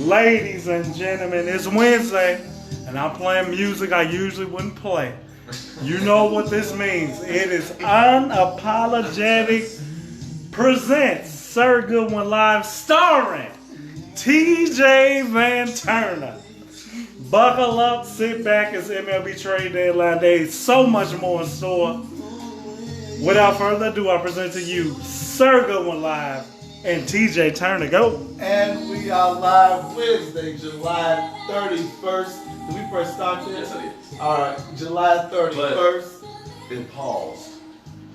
Ladies and gentlemen, it's Wednesday, and I'm playing music I usually wouldn't play. You know what this means. It is Unapologetic presents Sir Goodwin Live starring TJ Van Turner. Buckle up, sit back, it's MLB trade deadline day. So much more in store. Without further ado, I present to you Sir Goodwin Live and TJ Turner. Go. And we are live Wednesday, July 31st. Did we first start here? Yes, I did. Alright, July 31st. Then pause.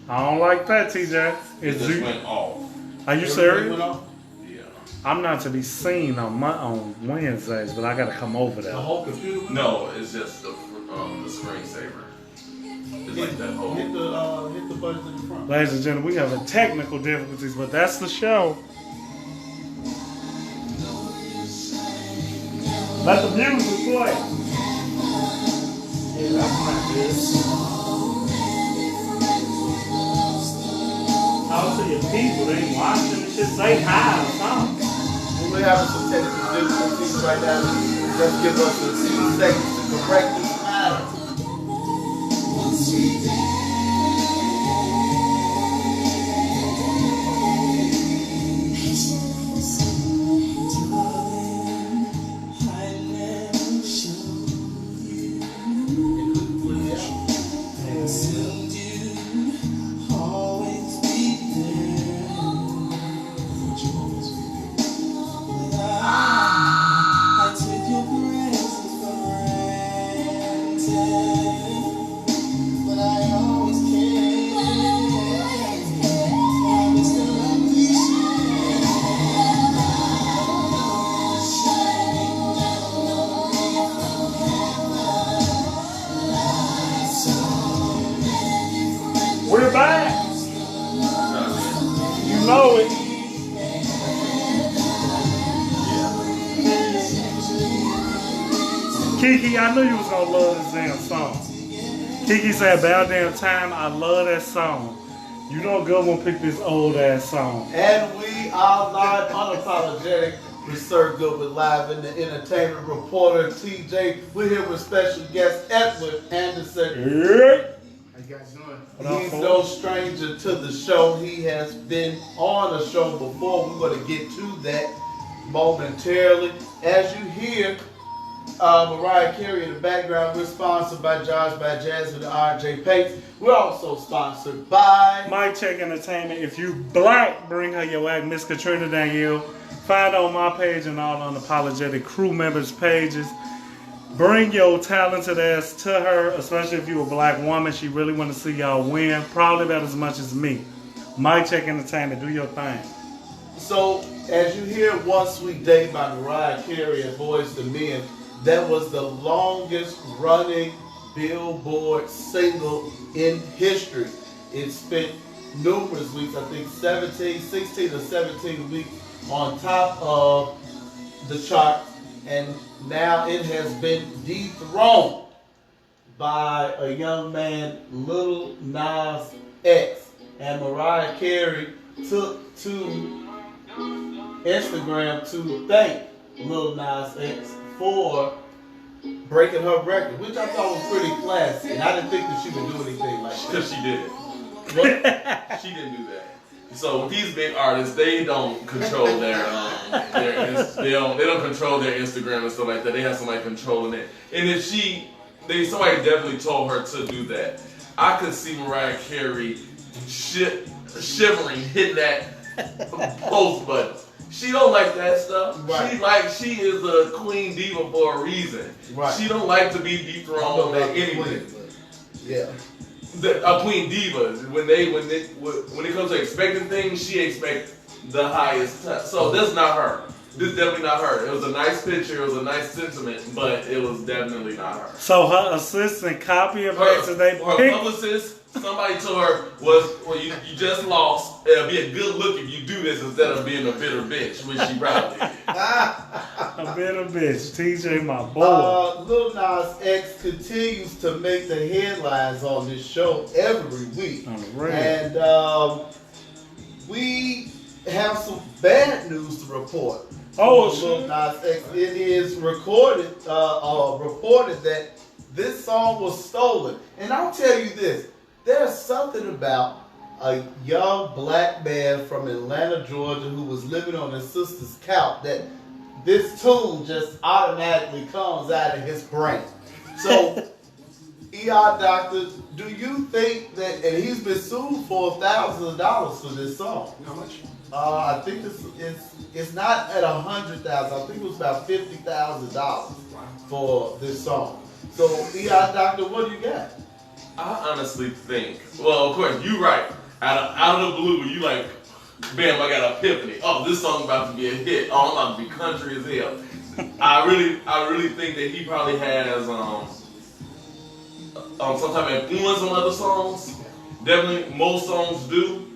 I don't like that, TJ. It just went off. Are you Everything serious? went off? Yeah. I'm not to be seen on Wednesdays, but I gotta come over there. The whole computer went off? No, it's just the screensaver. It's like that whole. Hit the buttons in the front. Ladies and gentlemen, we have technical difficulties, but that's the show. Let the music play. Yeah, that's not good. Talk to your people, they ain't watching and shit, say hi or something. We're having some technical difficulties right now. Just give us a few seconds to correct this matter. We're back. You know it. Kiki, I knew you was gonna love this damn song. Kiki said, "About damn time, I love that song." You know Goodwin picked this old ass song. And we are live, unapologetic with Sir Goodwin Live and the entertainment reporter TJ. We're here with special guest Edward Anderson. Yeah. How you guys doing? He's no stranger to the show. He has been on the show before. We're going to get to that momentarily. As you hear Mariah Carey in the background, we're sponsored by Jars by Jasmine and RJ Pates. We're also sponsored by Mike Check Entertainment. If you black, bring her your act, Miss Katrina Danielle. Find her on my page and all Unapologetic crew members' pages. Bring your talented ass to her, especially if you're a black woman. She really want to see y'all win, probably about as much as me. Mike Check Entertainment, do your thing. So, as you hear One Sweet Day by Mariah Carey and Boyz II Men, that was the longest running Billboard single in history. It spent numerous weeks, I think 16 or 17 weeks on top of the chart, and now it has been dethroned by a young man, Lil Nas X. And Mariah Carey took to Instagram to thank Lil Nas X for breaking her record, which I thought was pretty classy. And I didn't think that she would do anything like that. Because she did it. What? She didn't do that. So with these big artists, they don't control they don't control their Instagram and stuff like that. They have somebody controlling it. And if somebody definitely told her to do that. I could see Mariah Carey shivering, hitting that post button. She don't like that stuff. Right. She is a queen diva for a reason. Right. She don't like to be dethroned at anything. Yeah. A queen diva, when it comes to expecting things, she expects the highest. So that's not her. This is definitely not her. It was a nice picture. It was a nice sentiment, but it was definitely not her. So her assistant copy and pasted they Her pic. publicist, somebody told her, well, you just lost. It'll be a good look if you do this instead of being a bitter bitch, which she probably did. A bitter bitch. TJ, my boy. Lil Nas X continues to make the headlines on this show every week. On the radio. And we have some bad news to report. Oh, Lil shit. Nas X. It is reported that this song was stolen. And I'll tell you this: there's something about a young black man from Atlanta, Georgia, who was living on his sister's couch that this tune just automatically comes out of his brain. So, ER Doctor, do you think that, and he's been sued for thousands of dollars for this song? How much? I think it's not at 100,000. I think it was about $50,000 for this song. So, ER Doctor, what do you got? I honestly think, well, of course, you're right. Out of the blue, you like, bam, I got an epiphany. Oh, this song's about to be a hit. Oh, I'm about to be country as hell. I really think that he probably has some type of influence on other songs. Definitely, most songs do.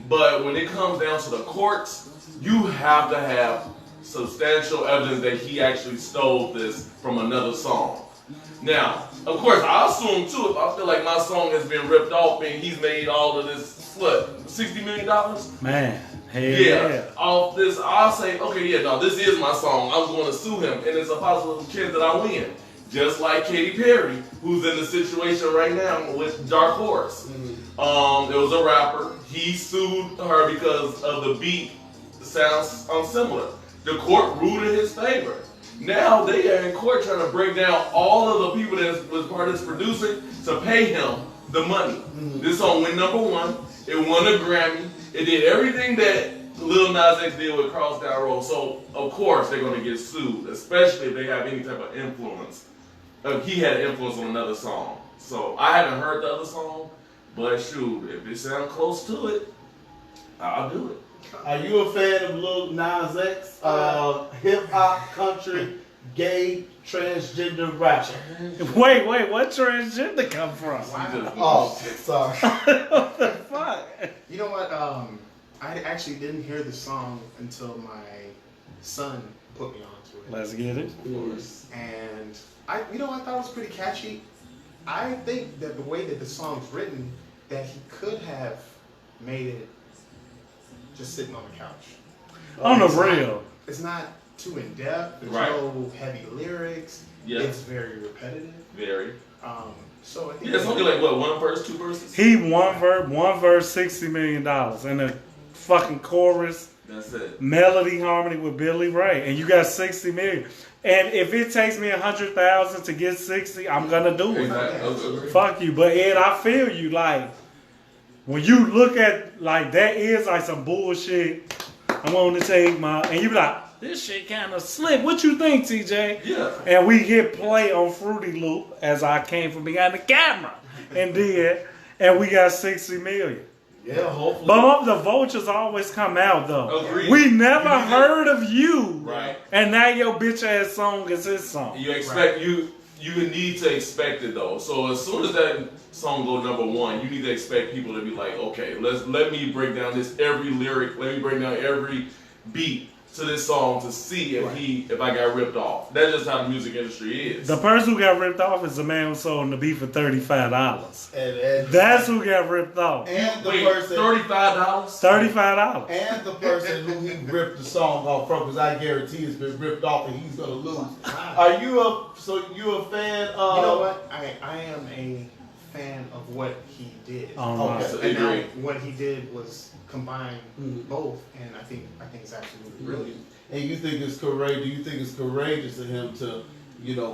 But when it comes down to the courts, you have to have substantial evidence that he actually stole this from another song. Now, of course, I assume too, if I feel like my song has been ripped off and he's made all of this, what, $60 million? Man, hell Yeah, yeah. off this, I'll say, okay, yeah, no, this is my song. I'm going to sue him, and it's a possible chance that I win. Just like Katy Perry, who's in the situation right now with Dark Horse. There was a rapper. He sued her because of the beat sounds similar. The court ruled in his favor. Now they are in court trying to break down all of the people that was part of this producing to pay him the money. This song went #1. It won a Grammy. It did everything that Lil Nas X did with Cross Down Road. So of course they're going to get sued, especially if they have any type of influence. He had influence on another song. So I haven't heard the other song, but shoot, if it sounds close to it, I'll do it. Are you a fan of Lil Nas X? Hip hop, country, gay, transgender rapper. Wait, what transgender come from? Oh, sorry. What the fuck? You know what? I actually didn't hear the song until my son put me onto it. Let's get it. And I thought it was pretty catchy. I think that the way that the song's written, that he could have made it just sitting on the couch. On the real. It's not too in depth. There's Right. no heavy lyrics. Yeah. It's very repetitive. Very. So I think Yeah, it's only like what, one verse, two verses? He one verse, $60 million, and the fucking chorus, That's it. melody, harmony with Billy Ray, and you got 60 million. And if it takes me 100,000 to get 60, I'm gonna do it. Exactly. Fuck you, but Ed, I feel you. Like when you look at like that is like some bullshit. I'm gonna take my, and you be like, this shit kind of slick. What you think, TJ? Yeah. And we hit play on Fruity Loop as I came from behind the camera and did, and we got 60 million. Yeah, hopefully. But the vultures always come out though. Agreed. We never heard of you, Right. and now your bitch ass song is his song. You expect you need to expect it though. So as soon as that song go #1, you need to expect people to be like, okay, let me break down this every lyric, let me break down every beat to this song to see if I got ripped off. That's just how the music industry is. The person who got ripped off is the man who sold the beat for $35. And That's who got ripped off. and the Wait, person $35? $35. and the person who he ripped the song off from, because I guarantee it's been ripped off and he's gonna lose. Are you a fan of? You know what? I am a fan of what he did. Alright. Okay. And now Agree. what he did was combine both, and I think it's absolutely brilliant. And you think it's courageous? Do you think it's courageous of him to,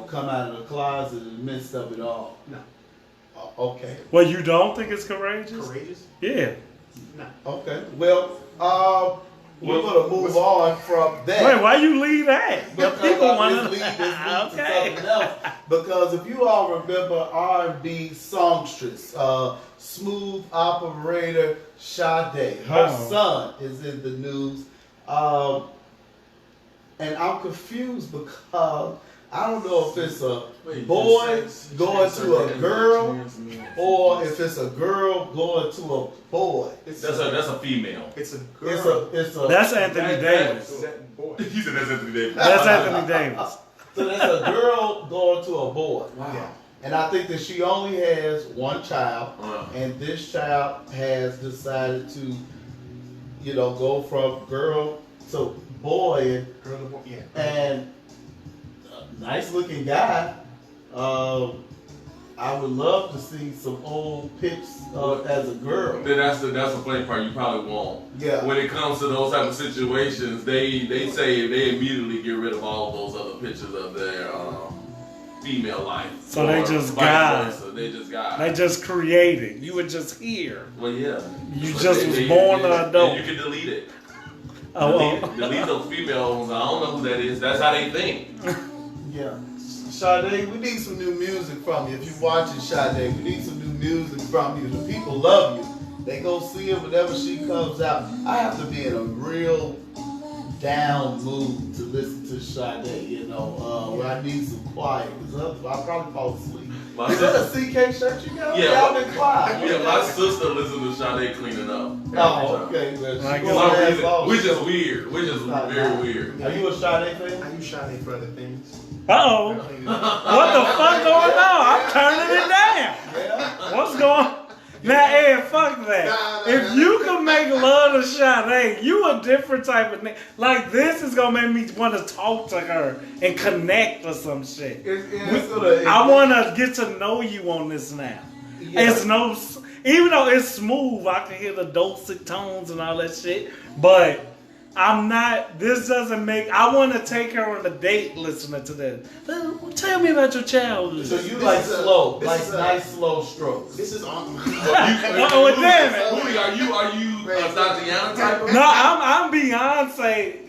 come out of the closet in the midst of it all? No. Okay. Well, you don't think it's courageous? Courageous? Yeah. No. Okay. Well, we're gonna move on from that. Wait, why you leave that? The Because people I want just to. lead this week to Okay. something else. Because if you all remember R&B songstress, smooth operator Sade, her Oh. son is in the news, and I'm confused because I don't know if it's a boy going to a girl or if it's a girl going to a boy. It's That's a female. It's a girl. It's a That's Anthony Davis. That boy. He said that's Anthony Davis. That's Anthony Davis. So that's a girl going to a boy. Yeah. And I think that she only has one child, and this child has decided to, go from girl. So boy, Girl, the boy, yeah. and nice looking guy. I would love to see some old pics as a girl. Then that's the funny part. You probably won't. Yeah. When it comes to those type of situations, they say they immediately get rid of all those other pictures of their female life. So they Or just vice got versa. They just got. They just created. You were just here. Well, yeah. You But just was born an adult. And you can delete it. Oh, Delete those female ones. I don't know who that is. That's how they think. Yeah. Sade, we need some new music from you. If you're watching Sade, we need some new music from you. The people love you. They go see her whenever she comes out. I have to be in a real down mood to listen to Sade, you know, where I need some quiet. Because I'll probably fall asleep. My Is that a CK shirt you got? Yeah, Calvin Klein. Yeah, my sister listens to Sade cleaning up. Oh, okay. Well, Like she For gonna some ask reason, all which the- is weird. Which is very weird. Are you a Sade I fan? use Sade for other things. uh-oh. What the fuck going on? I'm turning it down. Yeah. What's going Now, Ed, fuck that. Nah, If you can make love to Sade, you a different type of nigga. Like, this is gonna make me want to talk to her and connect or some shit. I want to get to know you on this now. Yeah. It's no, even though it's smooth, I can hear the dulcet tones and all that shit. But I'm not. This doesn't make. I want to take her on a date listening to this. Tell me about your childhood. So you This like is a- slow, this like is a- nice slow strokes. This is on. Oh, damn it. Louis, are you a Tatiana type of? No, I'm Beyonce.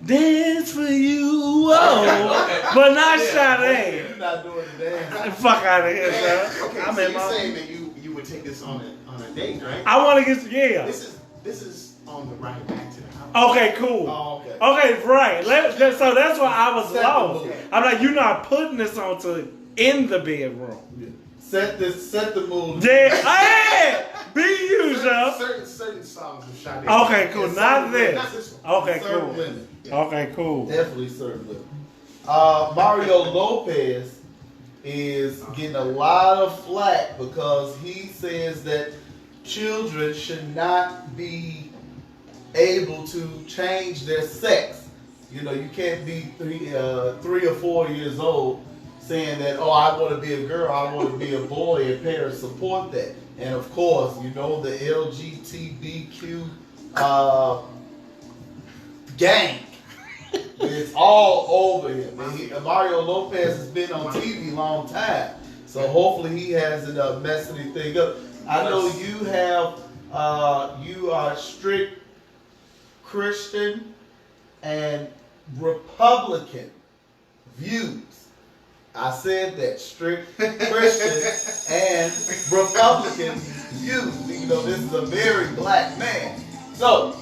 Dance for you, whoa, Okay. but not Yeah, Sade. You're not doing the dance. Fuck out of here, sir. Okay, I'm so in you're my. saying that you would take this on a date, right? I want to get yeah. This is on the ride back to the house. Okay, cool. Oh, okay. Okay, right. So that's why I was Set the lost. mood. I'm like, you're not putting this onto in the bedroom. Set the mood. Yeah, hey, be you, Jeff. Certain songs of Sade. Okay, cool. And Not certain- this. Not this one. Okay, Certain cool. women. Okay, cool. Definitely certain women. Mario Lopez is getting a lot of flack because he says that children should not be able to change their sex. You know, you can't be 3 or 4 years old saying that, oh, I want to be a girl, I want to be a boy, and parents support that. And of course, you know, the LGBTQ gang. It's all over him. And Mario Lopez has been on TV a long time. So hopefully he hasn't messed anything up. I know you have, you are strict Christian and Republican views. I said that, strict Christian and Republican views. You know, this is a very black man. So,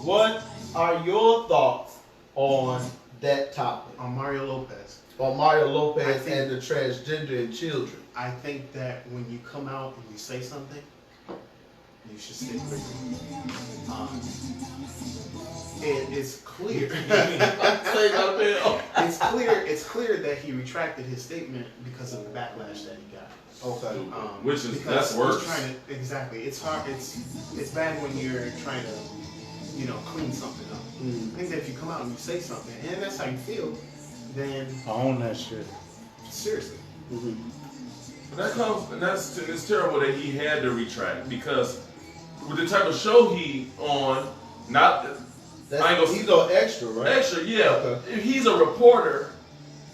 what are your thoughts on that topic? On Mario Lopez. On Mario Lopez I think- and the transgender and children. I think that when you come out and you say something, you should stick with it. It's clear. It's clear that he retracted his statement because of the backlash that he got. Okay. Which is Because that's he's worse. trying to, exactly. It's hard. It's bad when you're trying to, clean something up. I think that if you come out and you say something, and that's how you feel, then Own that shit. seriously. It's terrible that he had to retract because with the type of show he on, not I ain't gonna- He's on extra, right? extra, yeah. Okay. If he's a reporter,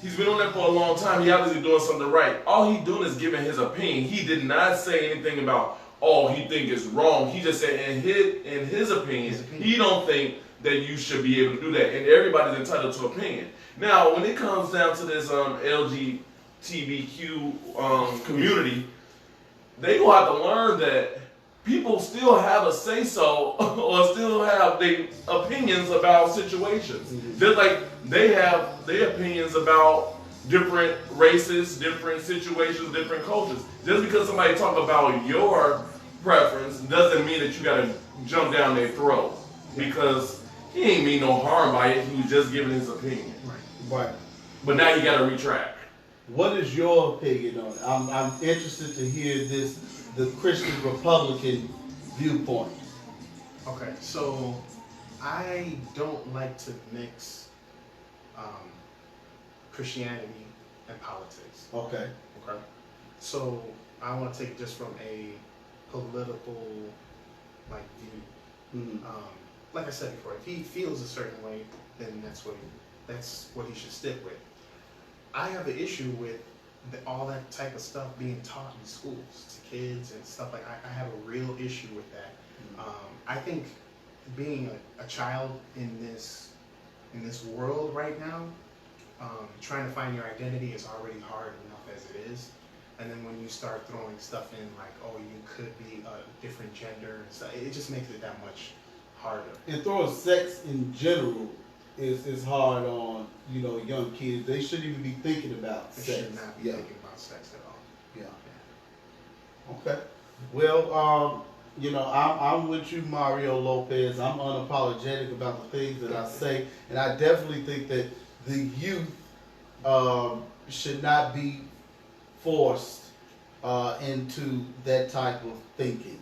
he's been on there for a long time. He obviously doing something right. All he doing is giving his opinion. He did not say anything about he think is wrong. He just said in his opinion, he don't think that you should be able to do that. And everybody's entitled to opinion. Now, when it comes down to this LGBTQ community, they gonna have to learn that people still have a say so or still have their opinions about situations. Just like they have their opinions about different races, different situations, different cultures. Just because somebody talk about your preference doesn't mean that you gotta jump down their throat because he ain't mean no harm by it. He was just giving his opinion. Right. But now you gotta retract. What is your opinion on it? I'm interested to hear the Christian Republican viewpoint. Okay, so I don't like to mix Christianity and politics. Okay. Okay. So I want to take it just from a political view. Mm-hmm. Like I said before, if he feels a certain way, then that's what he should stick with. I have an issue with all that type of stuff being taught in schools to kids and stuff like. I have a real issue with that. I think being a child in this world right now, trying to find your identity is already hard enough as it is. And then when you start throwing stuff in like, oh, you could be a different gender and stuff, it just makes it that much harder. And throwing sex in general is hard on, young kids. They shouldn't even be thinking about They sex. should not be thinking about sex at all. Yeah. Okay. Well, I'm with you, Mario Lopez. I'm unapologetic about the things that I say, and I definitely think that the youth should not be forced into that type of thinking.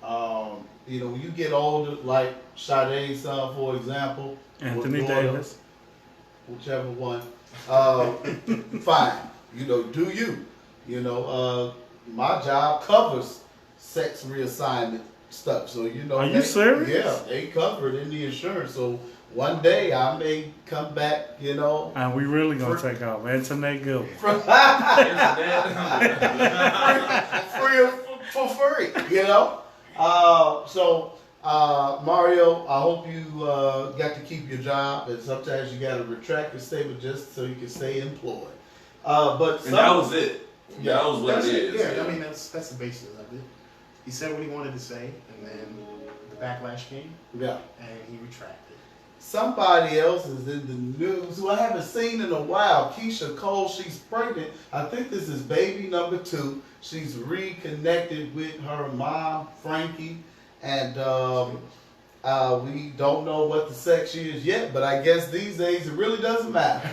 When you get older, like Sade's son, for example, Anthony or daughter, Davis. whichever one, fine. Do you? My job covers sex reassignment stuff. So Are you serious? Yeah, they cover it in the insurance. So one day I may come back, And we really gonna take off. Internet Gilbert. for free, Mario, I hope you got to keep your job, and sometimes you got to retract your statement just so you can stay employed. That was it. Yeah, that was what That's it it. is. Yeah, I mean that's the basis of it. He said what he wanted to say, and then the backlash came, Yeah. and he retracted. Somebody else is in the news who I haven't seen in a while. Keisha Cole, she's pregnant. I think this is baby number 2. She's reconnected with her mom, Frankie, and we don't know what the sex is yet, but I guess these days it really doesn't matter.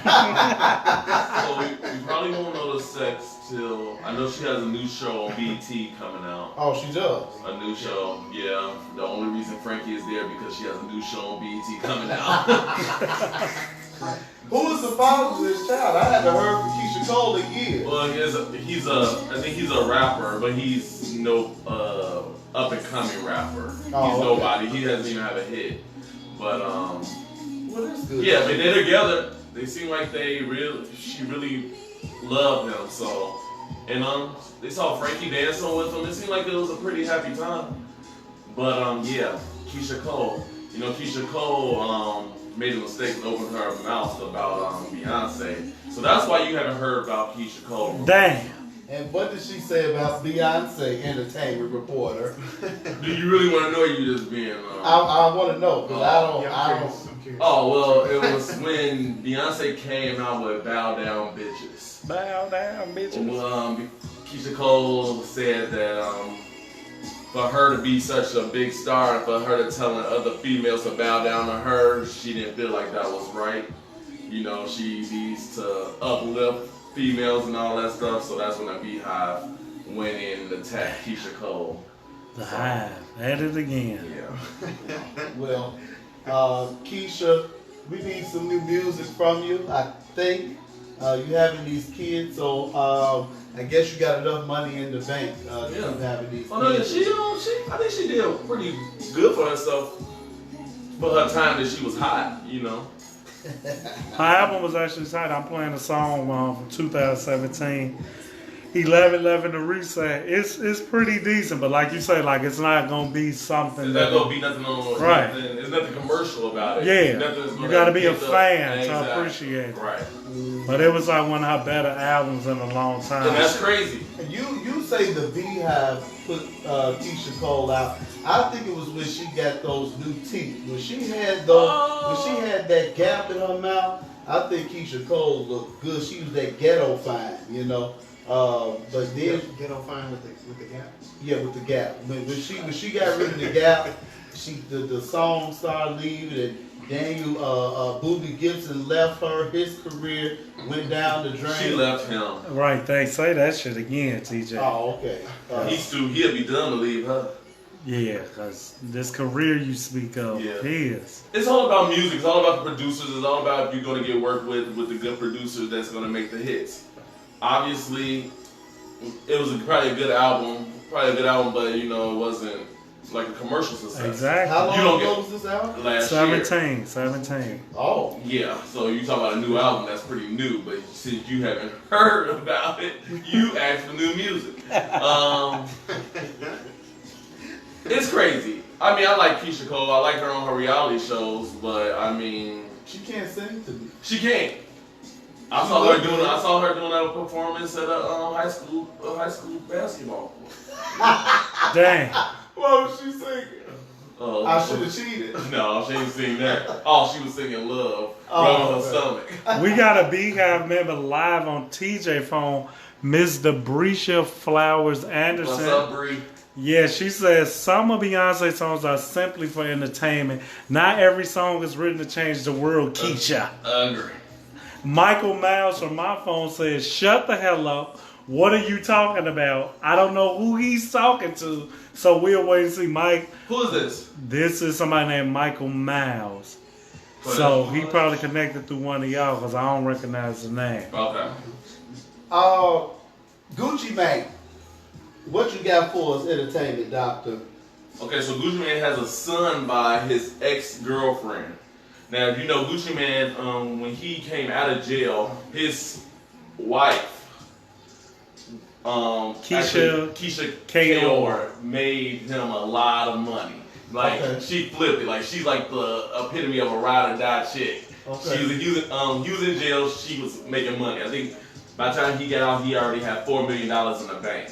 So we probably won't know the sex till, I know she has a new show on BET coming out. Oh, she does? A new show, yeah. The only reason Frankie is there because she has a new show on BET coming out. Who is the father of this child? I haven't heard from Keisha Cole in years. Well, I think he's a rapper, but he's no up and coming rapper. He's nobody. He doesn't even have a hit. But Well, that's good. yeah, but they're together. They seem like she really loved him. So, and they saw Frankie dancing with him. It seemed like it was a pretty happy time. But yeah, Keisha Cole. Keisha Cole made a mistake and opened her mouth about Beyonce. So that's why you haven't heard about Keisha Cole. Damn. And what did she say about Beyonce, entertainment reporter? Do you really want to know? Or you just being? I want to know because I'm curious. Oh well, it was when Beyonce came out with "Bow Down, Bitches." Bow down, bitches. Well, Keisha Cole said that for her to be such a big star and for her to telling other females to bow down to her, she didn't feel like that was right. She needs to uplift females and all that stuff. So that's when the Beehive went in and attacked Keisha Cole. The Hive. At it again. Yeah. Well, Keisha, we need some new music from you. I think you having these kids, so I guess you got enough money in the bank to keep having these Oh no, kids. I think she did pretty good for herself for her time that she was hot. Her album was actually tight. I'm playing a song from 2017. 1111 The Reset. It's pretty decent, but like you say, it's not gonna be something It's that not gonna be nothing on Right. There's nothing commercial about it. Yeah, Nothing's you gonna gotta be a get the- fan to Exactly. appreciate it. Right. But it was like one of her better albums in a long time. And that's crazy. You say the Beehive put Keisha Cole out. I think it was when she got those new teeth. When she had that gap in her mouth, I think Keisha Cole looked good. She was that ghetto fine, But then Ghetto fine with the gap. yeah, with the gap. When she got rid of the gap, the song started leaving, and Daniel Booby Gibson left her. His career went down the drain. She left him. Right, thanks. Say that shit again, TJ. Oh, okay. He'll be done to leave her. Yeah, because this career you speak of Yeah. is. It's all about music. It's all about the producers. It's all about if you're going to get work with the good producers that's going to make the hits. Obviously, it was probably a good album. But you know, it wasn't like a commercial success. Exactly. How You long don't ago was this album? Last year. 17. Oh. Yeah, so you talk about a new album that's pretty new, but since you haven't heard about it, you asked for new music. It's crazy. I mean, I like Keisha Cole. I like her on her reality shows, but I mean, She can't sing to me. she can't. I saw her doing a performance at a high school basketball court. Dang. What was she singing? I should have cheated. No, she ain't sing that. Oh, she was singing Love, Oh, rubbing her stomach. We got a Beehive member live on TJ phone, Miss Debrecia Flowers Anderson. What's up, Bree? Yeah, she says some of Beyonce songs are simply for entertainment. Not every song is written to change the world, Keisha. Agree. Michael Miles from my phone says, shut the hell up. What are you talking about? I don't know who he's talking to, so we'll wait and see. Mike, Who is this? this is somebody named Michael Miles. So he probably connected through one of y'all because I don't recognize the name. Okay. Gucci Mane. What you got for us, entertainment doctor? Okay, so Gucci Mane has a son by his ex-girlfriend. Now, if you know Gucci Mane, when he came out of jail, his wife, Keisha Kayor, made him a lot of money. Like, Okay. she flipped it. Like, she's like the epitome of a ride or die chick. Okay. He was in jail, she was making money. I think by the time he got out, he already had $4 million in the bank.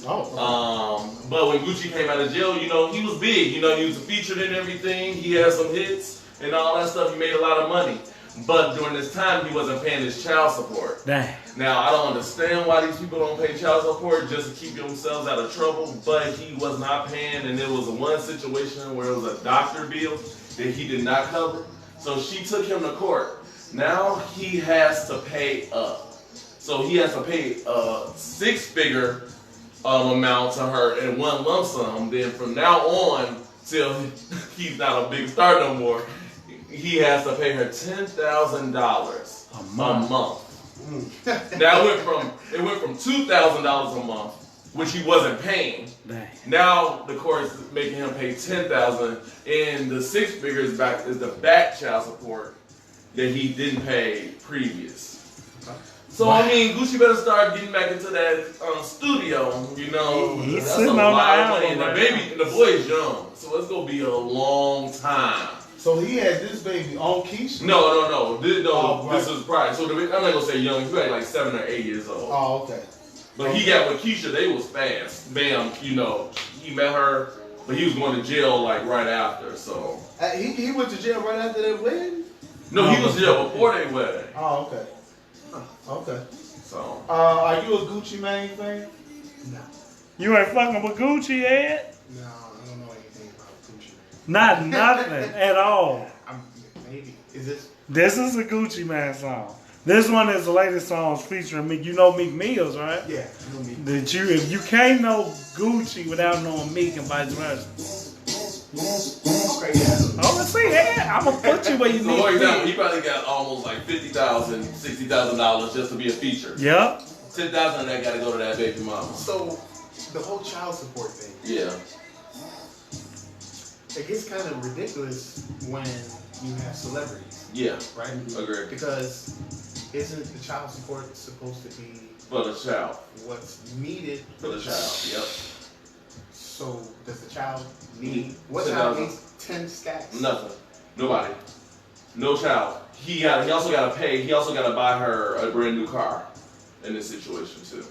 Oh. But when Gucci came out of jail, you know, he was big. You know, he was featured in everything. He had some hits and all that stuff. He made a lot of money. But during this time, he wasn't paying his child support. Dang. Now, I don't understand why these people don't pay child support just to keep themselves out of trouble, but he was not paying, and there was one situation where it was a doctor bill that he did not cover. So she took him to court. Now he has to pay up. So he has to pay a six-figure amount to her in one lump sum. Then from now on, till he's not a big star no more, he has to pay her $10,000 a month. Now it went from $2,000 a month, which he wasn't paying. Dang. Now the court is making him pay $10,000, and the six figures back is the back child support that he didn't pay previous. So I mean, Gucci better start getting back into that studio. You know, He's that's sitting a on the lot of album money. And the right baby, and the boy is young, so it's gonna be a long time. So he had this baby on Keisha? No. This Oh, right. is probably so. I'm not gonna say young. He's like 7 or 8 years old. Oh, okay. But he got with Keisha. They was fast. Bam. You know, he met her, but he was going to jail like right after. So He went to jail right after that wedding? no, he was in jail before they wedding. Oh, okay. Okay. So Are you a Gucci Mane fan? No. You ain't fucking with Gucci, Ed? No, I don't know anything about Gucci Mane. Not nothing at all. Maybe. Is this? This is a Gucci Man song. This one is the latest songs featuring Meek. You know Meek Mills, right? Yeah, I know me. That if you can't know Gucci without knowing Meek and vice versa. Okay, yeah. Oh, let's see, Ed. I'm gonna put you where you so need for to example, be. he probably got almost like $50,000, $60,000 just to be a feature. Yep. $10,000 of that got to go to that baby mama. So the whole child support thing, Yeah. it gets kind of ridiculous when you have celebrities, Yeah. right? Agreed. Because isn't the child support supposed to be For the child. what's needed? For the child. Yep. So does the child need? What 10,000. child needs 10 stacks? Nothing. Nobody. No child. He also got to pay. He also got to buy her a brand new car in this situation too.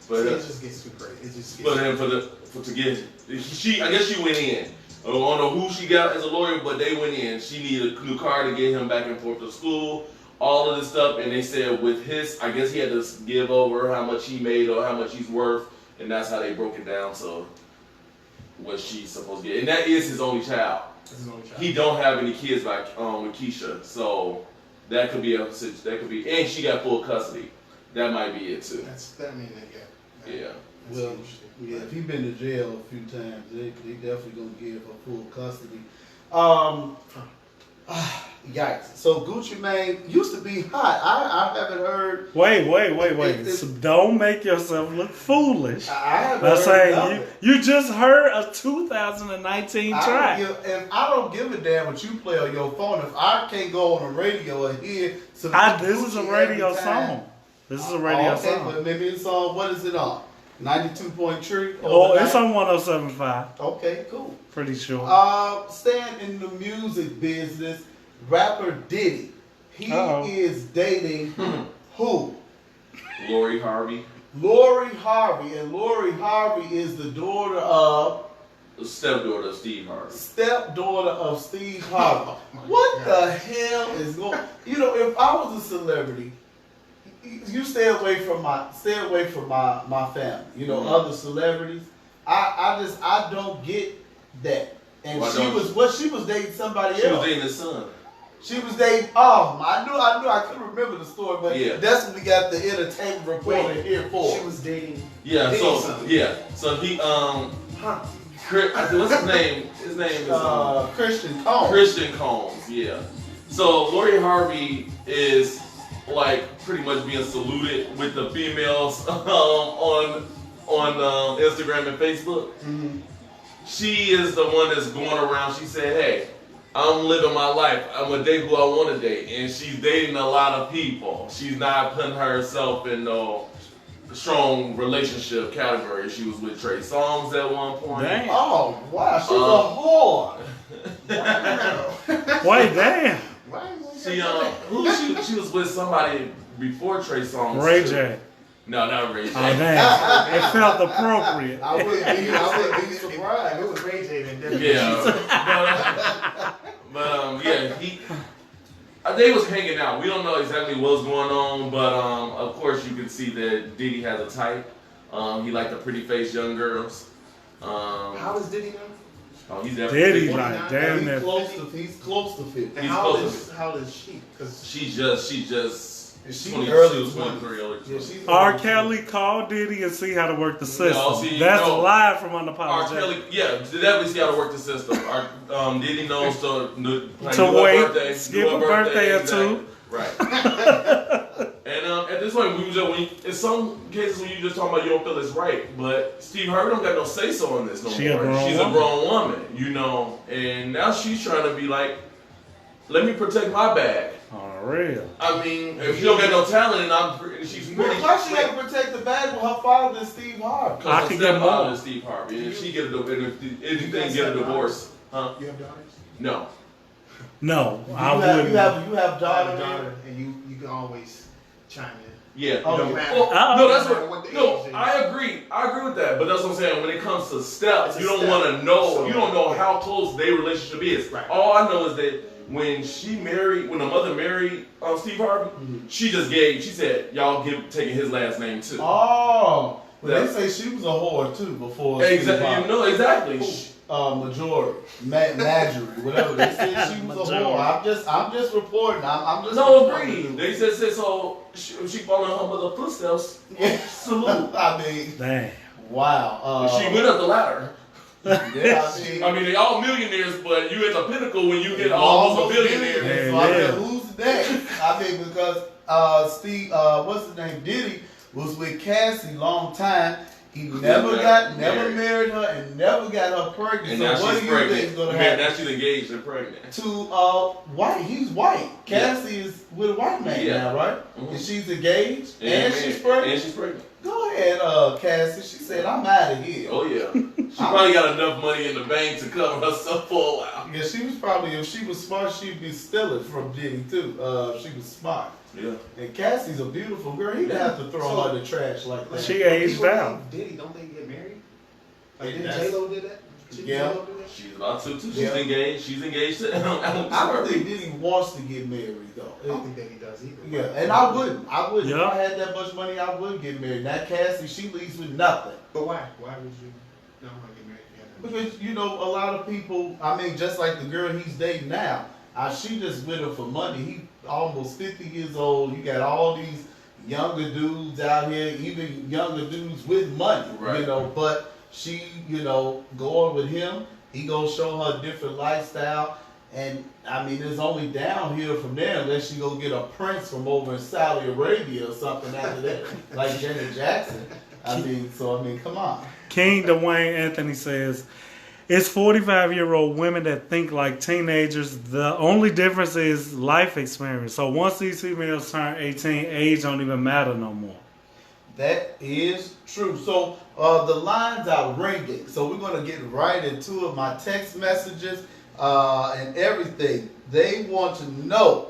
But See, it just gets too crazy. It just gets but then I guess she went in. I don't know who she got as a lawyer, but they went in. She needed a new car to get him back and forth to school. All of this stuff, and they said with his, I guess he had to give over how much he made or how much he's worth, and that's how they broke it down to what she's supposed to get. And that is his only child. This is only child. He don't have any kids back with Keisha, so that could be and she got full custody. That might be it too. That means that, yeah. Yeah. Well, yeah, if he been to jail a few times, they definitely gonna give her full custody. Yikes. So Gucci Mane used to be hot. I haven't heard. Wait. It- So don't make yourself look foolish. I haven't By heard saying nothing. you just heard a 2019 track. If I don't give a damn what you play on your phone, if I can't go on the radio and hear some This is a Gucci radio every time- song. This is a radio okay, song. but maybe it's on, what is it on? 92.3? Oh, it's on 107.5. Okay, cool. Pretty sure. Staying in the music business, rapper Diddy. He Uh-oh. is dating who? Lori Harvey, Lori Harvey. And Lori Harvey is the daughter of, the stepdaughter of Steve Harvey. stepdaughter of Steve Harvey. my What God. the hell is going? You know, if I was a celebrity, you stay away from my family. You know, Mhm. other celebrities. I don't get that. And Why she don't was dating somebody She was else. dating his son. She was dating. Oh, I knew. I couldn't remember the story, but Yeah. that's what we got the entertainment reporter here for. She was dating. Yeah, Diddy's so son. yeah, so he Huh. what's his name? His name is Christian Combs. Christian Combs. Yeah. So Lori Harvey is like pretty much being saluted with the females on Instagram and Facebook. Mhm. She is the one that's going around. She said, "Hey, I'm living my life. I'm gonna date who I want to date," and she's dating a lot of people. She's not putting herself in no strong relationship category. She was with Trey Songz at one point. Damn. Oh wow, she's a whore. Wait, damn. Why? She was with somebody before Trey Songz. Ray too. J. No, not Ray J. Oh, damn. It felt appropriate. I wouldn't be If surprised. it was Ray J, then definitely. Yeah. but they was hanging out. We don't know exactly what's going on, but of course you can see that Diddy has a type. He liked the pretty faced young girls. How is Diddy now? Oh, he's definitely. Diddy, like, damn He's it. close to 50. And He's how old close. is she? Because She just Is she 22, early 23, early Yeah, 20. she's R. early Kelly called Diddy and see how to work the system. see, That's no. live from R. Unapologetic. Kelly, yeah, definitely see how to work the system. Diddy knows to like, To do her wait, birthday, skip do her a birthday or exactly. two. Right. And at this point, in some cases when you just talking about you don't feel it's right, but Steve Harvey don't got no say so on this no She a more. grown She's woman. a grown woman, you know, and now she's trying to be like, let me protect my bag. On real. I mean, if you don't got no talent, and she's pretty. Why she got to protect the bag with her father, Steve Harvey? I Because could her get stepfather more. is Steve Harvey, and if she get a anything guys get a have divorce, huh? you have daughters. No. No, You I have, wouldn't. you have I have a daughter. daughter, and you can always chime in. Yeah. Oh, Don't yeah. matter. Well, no, that's No matter what what. the No, age is. I agree. I agree with that. But that's what I'm saying. When it comes to steps, It's a you don't step. want to know. So- You don't know how close their relationship is. Right. All I know is that when the mother married Steve Harvey, she just gave. She said, "Y'all taking his last name too." Oh, well, That's- they say she was a whore too before. Steve Exactly. Harvey. You know exactly. Majority, Marjorie, whatever. They said she was a Majority. whore. I'm just reporting. I'm just. No, reporting. agreed. They said so. She following her mother's footsteps. Yeah. Salute. I mean, Damn. wow. She went up the ladder. Yeah, I mean, they all millionaires, but you at the pinnacle when you get almost a billionaire. Yeah, So I yeah. said, who's next? I mean, because Steve, what's his name, Diddy was with Cassie long time. He never married her, and never got her pregnant. And so now what she's do you think is pregnant. gonna Yeah, happen? now she's engaged and pregnant. To white, he's white. Cassie is with a white man Yeah. now, right? Mhm. And she's engaged, and she's And pregnant. she's pregnant. Go ahead, Cassie. She said, "I'm out of here." Oh yeah. She probably got enough money in the bank to cover herself for a while. Yeah, she was probably, if she was smart, she'd be stealing from Diddy too. If she was smart. Yeah. And Cassie's a beautiful girl. He'd have to throw her in the trash like that. She aged People out. like Diddy, don't they get married? Like, Yeah, didn't that's- J-Lo did that? Didn't Yeah. J-Lo do that? She's about to too. She's Yeah. engaged. She's engaged to I don't think Diddy wants to get married I though. don't think that he does either. Yeah, and I wouldn't. If Yeah. I had that much money, I would get married. Now Cassie, she leaves with nothing. But why? Why would you not want to get married? if you had that Because, you know, a lot of people, I mean, just like the girl he's dating now, she just with her for money. He almost 50 years old. He got all these younger dudes out here, even younger dudes with money, Right. you know, but she, you know, going with him, he gonna show her a different lifestyle. And I mean, it's only downhill from there unless you go get a prince from over in Saudi Arabia or something after that, like Janet Jackson. I mean, come on. King Dwayne Anthony says, it's 45-year-old women that think like teenagers. The only difference is life experience. So once these females turn 18, age don't even matter no more. That is true. So the lines are ringing. So we're going to get right into it. My text messages and everything. They want to know,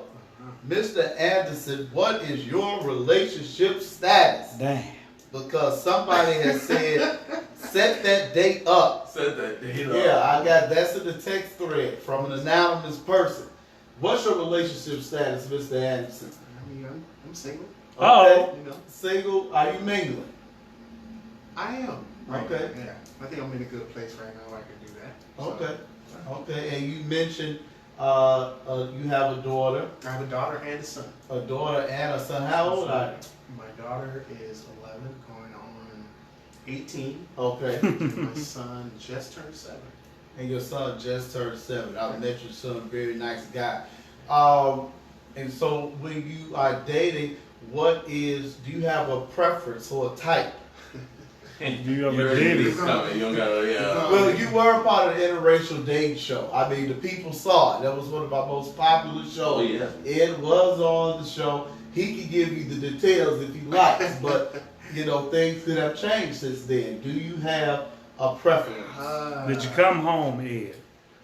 Mr. Anderson, what is your relationship status? Damn. Because somebody has said, set that date up. Said that day. Yeah, that's in the text thread from an anonymous person. What's your relationship status, Mr. Anderson? I mean, I'm single. Uh-oh. You know, Single? Are you mingling? I am. Okay. Yeah, I think I'm in a good place right now. I can do that. So, Okay. Okay. And you mentioned you have a daughter. I have a daughter and a son. A daughter and a son. How old are My daughter is 11, going on 18. you? Okay. My son just turned 7. And your son just turned 7. I met your son, very nice guy. And so when you are dating, do you have a preference or a type? Do you ever already did knew it? this coming. You don't gotta, yeah. Well, you were a part of the interracial dating show. I mean, the people saw it. That was one of our most popular shows. Oh, yeah. Ed was on the show. He can give you the details if he likes, but you know, things could have changed since then. Do you have a preference? Did you come home, Ed?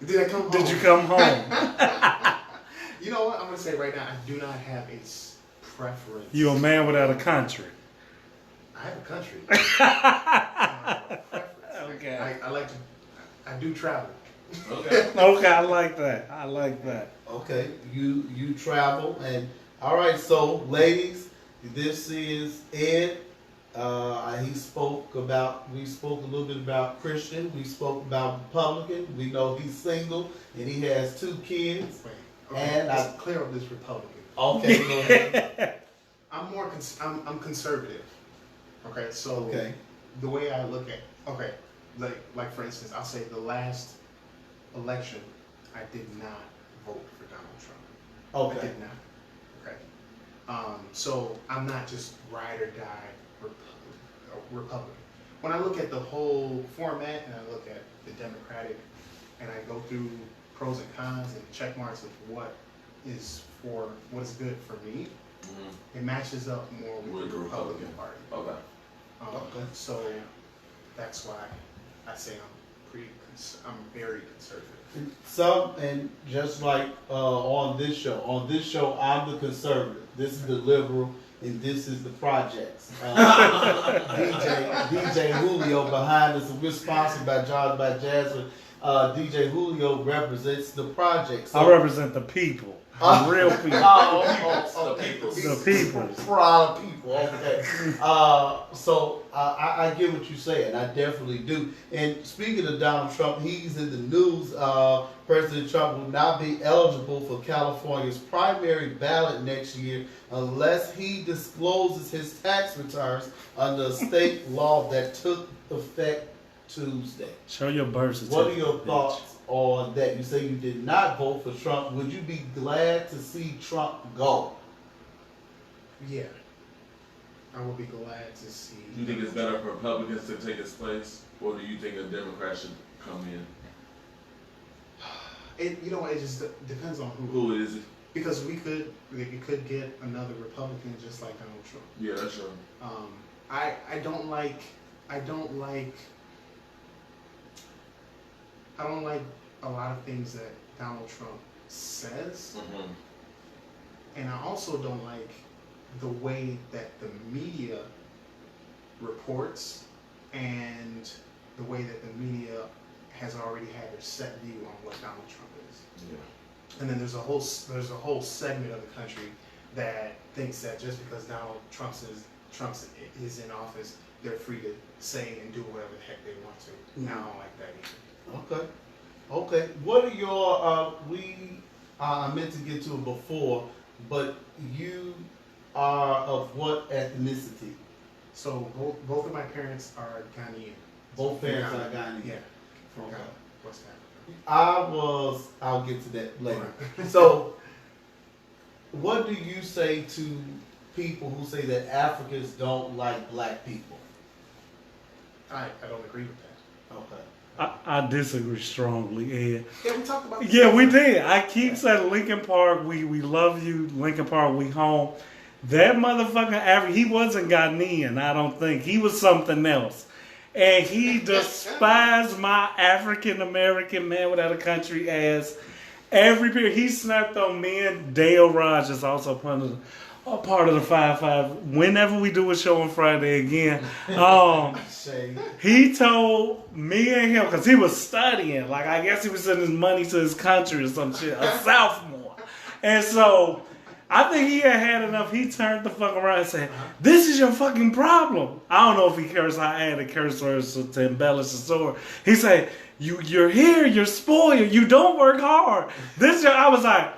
Did I come home? Did you come home? You know what? I'm going to say right now, I do not have a preference. You a man without a country. I have a country. I don't have a preference. Okay. I like to, I do travel. Okay. Okay, I like that. I like that. Okay, you travel, and all right. So, ladies, this is Ed. We spoke a little bit about Christian. We spoke about Republican. We know he's single and he has 2 kids. Wait, okay, And let's clear up this Republican. Okay, go ahead. I'm more, I'm conservative. Okay, so Okay. the way I look at, okay, like for instance, I'll say the last election, I did not vote for Donald Trump. I Okay. did not. Okay. So I'm not just ride or die Republican. When I look at the whole format and I look at the Democratic and I go through pros and cons and check marks of what is good for me, Mhm. it matches up more with the Republican Party. Okay. Okay. So that's why I say I'm very conservative. And just like on this show, I'm the conservative. This is the liberal, and this is the projects. DJ Julio behind us, and we're sponsored by John by Jasmine. DJ Julio represents the projects. I represent the people. The real people. The people. The people. Proud people. Okay. So I get what you're saying. I definitely do. And speaking of Donald Trump, he's in the news. President Trump will not be eligible for California's primary ballot next year unless he discloses his tax returns under a state law that took effect Tuesday. Show your birth certificate. What are your bitch. thoughts on that? You say you did not vote for Trump. Would you be glad to see Trump go? Yeah. I would be glad to see. Do you think it's better for Republicans to take his place, or do you think a Democrat should come in? It just depends on who. Who is it? Because we could get another Republican just like Donald Trump. Yeah, that's true. I don't like a lot of things that Donald Trump says, Mm-hmm. and I also don't like the way that the media reports and the way that the media has already had their set view on what Donald Trump is. Yeah. And then there's a whole segment of the country that thinks that just because Donald Trump is in office, they're free to say and do whatever the heck they want to. Mhm. I don't like that either. Okay. What are your I meant to get to it before, but you are of what ethnicity? So both of my parents are Ghanaian. Both parents are Ghanaian. Yeah. From Okay. Ghana, West Africa. I'll get to that later. So, what do you say to people who say that Africans don't like black people? I don't agree with that. Okay. I disagree strongly, Ed. Yeah, we talked about this. Yeah, we did. I keep saying Lincoln Park, we love you. Lincoln Park, we home. That motherfucker African, he wasn't Ghanaian, I don't think. He was something else. And he despised my African American man without a country ass every period. He snapped on me and Dale Rogers, also part of the 5-5. Whenever we do a show on Friday again, Shade. he told me and him, because he was studying, like I guess he was sending his money to his country or some shit, a sophomore. And so I think he had enough. He turned the fuck around and said, "This is your fucking problem." I don't know if he cursed. I added curse words to embellish the story. He said, "You're here. You're spoiled. You don't work hard." I was like,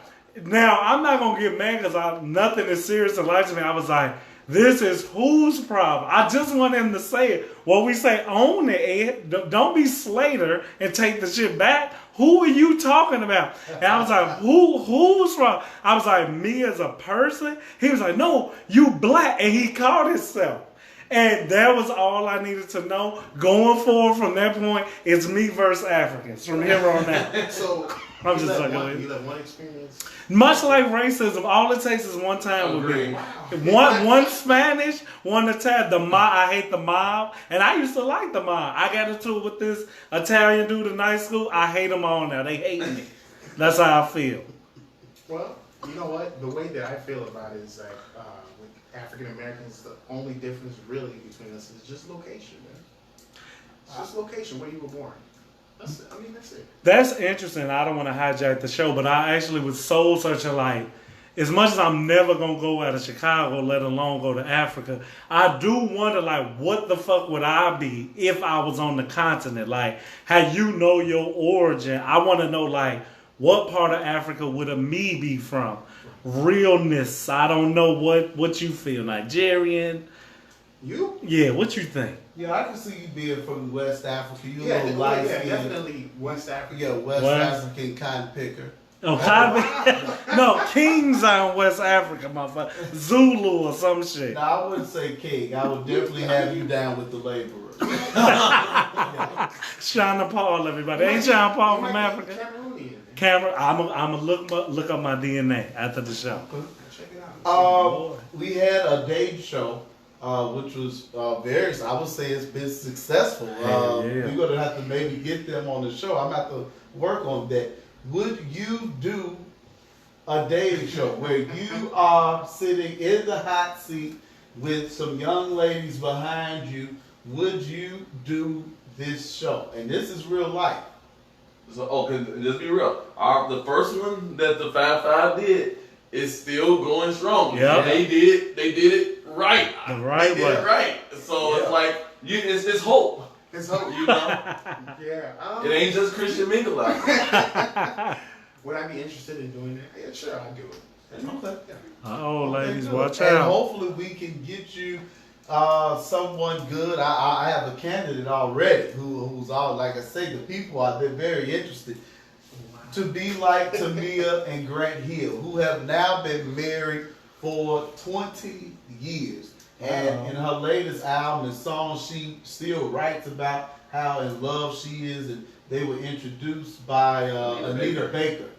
now I'm not gonna get mad because nothing is serious in life to me. I was like, this is whose problem? I just want him to say it. What we say, own it, Ed. Don't be Slater and take the shit back. Who are you talking about? And I was like, who's wrong? I was like, me as a person? He was like, no, you black. And he called himself. And that was all I needed to know. Going forward from that point, it's me versus Africans from here on out. So I'm just you like, let one experience. much like racism, all it takes is one time with me. Agreed. One Spanish, one Italian. The mob, I hate the mob, and I used to like the mob. I got into it with this Italian dude in night school. I hate them all now. They hate me. That's how I feel. Well, you know what? The way that I feel about it is like with African Americans, the only difference really between us is just location, man. It's just location, where you were born. That's it. I mean, that's it. That's interesting. I don't want to hijack the show, but I actually was soul searching. Like, as much as I'm never gonna go out of Chicago, let alone go to Africa, I do wonder, like, what the fuck would I be if I was on the continent? Like, how you know your origin? I want to know, like, what part of Africa would a me be from? Realness. I don't know what you feel. Nigerian. You? Yeah. What you think? Yeah, I can see you being from West Africa. You Yeah, a little light yeah, skin. definitely West Africa. Yeah, West African cotton picker. Oh, no, Kings are in West Africa, motherfucker. Zulu or some shit. No, I wouldn't say king. I would definitely have you down with the laborers. Sean Paul, everybody. Ain't Sean Paul from Africa? Cameroonian. Cameron, I'm gonna look up my DNA after the show. Check it out. We had a Dave show, which was very, I would say it's been successful. Yeah. We're going to have to maybe get them on the show. I'm going to have to work on that. Would you do a Dave show where you are sitting in the hot seat with some young ladies behind you? Would you do this show? And this is real life. So, just be real. The first one that the 5-5 did is still going strong. Yeah, they did it right. The right they did way. it right. So it's like it's hope. It's hope. You know, Yeah. it ain't just Christian Mingle out there. Would I be interested in doing that? Yeah, sure, I'd do it. Okay. Oh, ladies, Okay, good. watch And out. hopefully we can get you someone good. I have a candidate already who's all, like I say, the people are they're very interested to be like Tamia and Grant Hill, who have now been married for 20 years. And in her latest album and song, she still writes about how in love she is, and they were introduced by Anita Baker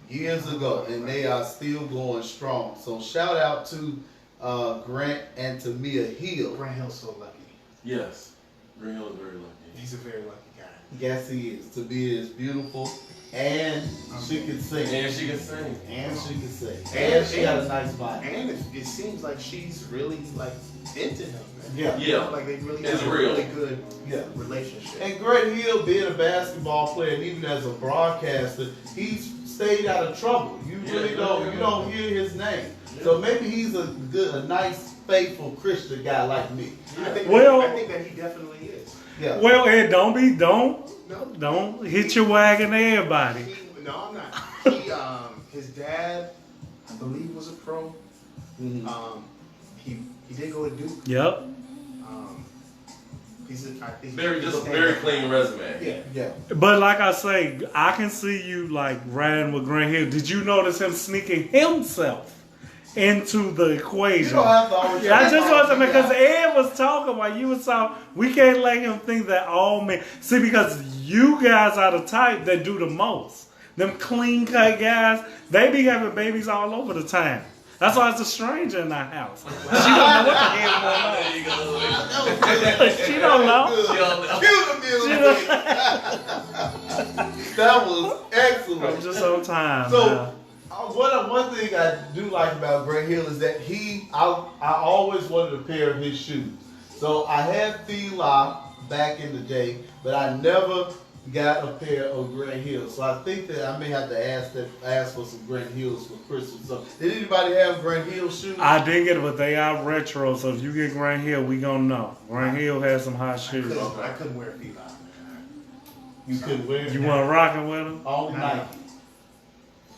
years ago, and they are still going strong. So shout out to Grant and Tamia Hill. Grant Hill's so lucky. Yes, Green Hill is very lucky. He's a very lucky guy. Yes, he is. Tamia is beautiful, and she can sing. And she can sing. And she can sing. And she got a nice body. And it seems like she's really like into him, man. Yeah. Yeah. Like they really It's have a real. really good Yeah. relationship. And Grant Hill, being a basketball player and even as a broadcaster, he's stayed out of trouble. You really you don't hear his name. So maybe he's a nice, faithful Christian guy like me. I think that he definitely is. Yeah. Well, Ed, don't No. hit your wagon to everybody. No, I'm not. His dad, I believe, was a pro. Mhm. He did go to Duke. Yep. I think Very clean resume. Yeah. Yeah. But like I say, I can see you like riding with Grant Hill. Did you notice him sneaking himself into the equation? You don't have to always. Yeah, I just want to, because Ed was talking while you was talking. We can't let him think that all men. See, because you guys are the type that do the most. Them clean cut guys, they be having babies all over the time. That's why it's a stranger in our house. She don't know what the hell going on. There you go. She don't know. She don't know. She don't- That was excellent. I'm just on time. So, man. one thing I do like about Grant Hill is that I always wanted a pair of his shoes. So I had Fila back in the day, but I never got a pair of Grant Hills. So I think that I may have to ask for some Grant Hills for Christmas. So did anybody have Grant Hill shoes? I did get it, but they are retro. So if you get Grant Hill, we gonna know. Grant Hill has some hot shoes. I couldn't wear Fila. You could wear You want rocking with them? only Nike.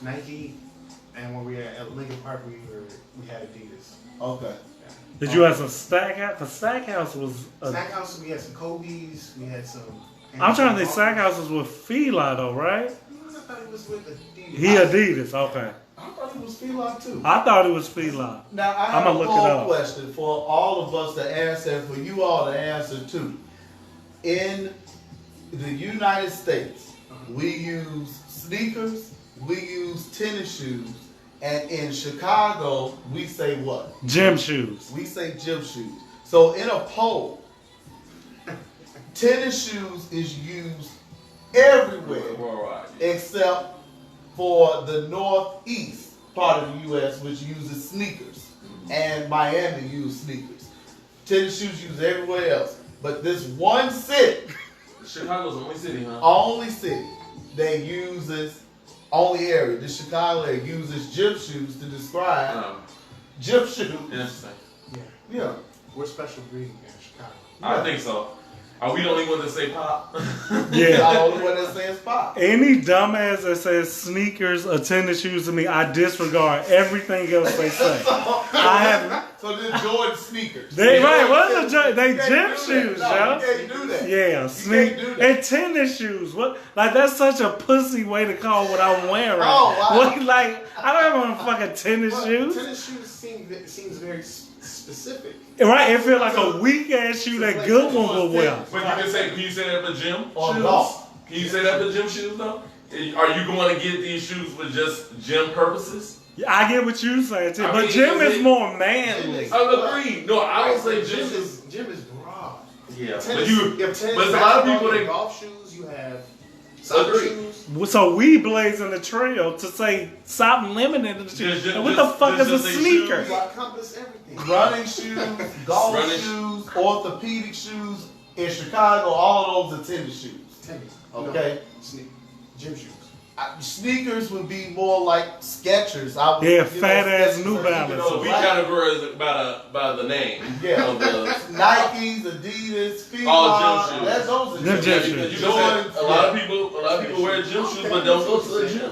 Nike, and when we were at Lincoln Park, we had Adidas. Okay. Did you have some Stackhouse? Because Stackhouse was. Stackhouse, we had some Kobe's, we had some. I'm trying to think. Stackhouse was with Fila though, right? I thought it was with Adidas. He Adidas. Okay. I thought it was Fila too. I thought it was Fila. Now I have I'ma a look it poll up. question for all of us to answer, and for you all to answer too. In the United States, we use sneakers, we use tennis shoes, and in Chicago, we say what? Gym shoes. We say gym shoes. So in a poll, tennis shoes is used everywhere Worldwide. except for the northeast part of the U.S., which uses sneakers, and Miami uses sneakers. Tennis shoes used everywhere else, but this one city, Chicago's the only city, huh? only city that uses, only area, the Chicago area uses gym shoes to describe gym shoes. Interesting. Yeah, Yeah. we're special breed in Chicago. I think so. Are we the only ones that say pop? Yeah. The only one that says pop. Any dumbass that says sneakers or tennis shoes to me, I disregard everything else they say. I have. So then Jordan sneakers. They right. What's the they You can't gym do that. shoes, No, yo? you can't do that. Yeah, You sneak can't do that. and tennis shoes. What? Like that's such a pussy way to call what I'm wearing. Oh, wow. What, like I don't have on fucking tennis But shoes. tennis shoes seems very specific. Right? It feels like a weak ass shoe that good one will wear. But can you say that for gym Or shoes? golf. Can you say that for gym shoes though? Are you going to get these shoes for just gym purposes? I get what you saying too, I but mean, gym is is it- more manly. I agree. No, I would say gym gym is. is broad. Yeah, Tennis, but you have tennis, but there's a lot of basketball, people you that have golf shoes. You have soccer Agreed. shoes. So we blazing the trail to say stop limiting the shoes. Just- And what the just- fuck is just a say sneaker? shoes. You encompass everything. Running shoes, golf Running shoes, orthopedic shoes. In Chicago, all of those are tennis shoes. Tennis. Okay. No, gym shoes. Sneakers would be more like Skechers. I would, Yeah, fat ass Skechers New are Balance. even So we black. categorize by the name. Yeah. Of the, Nikes, Adidas, Fila. All gym shoes. That's those are Them gym gym shoes. shoes. you just said a lot of people wear gym shoes but don't go to the gym.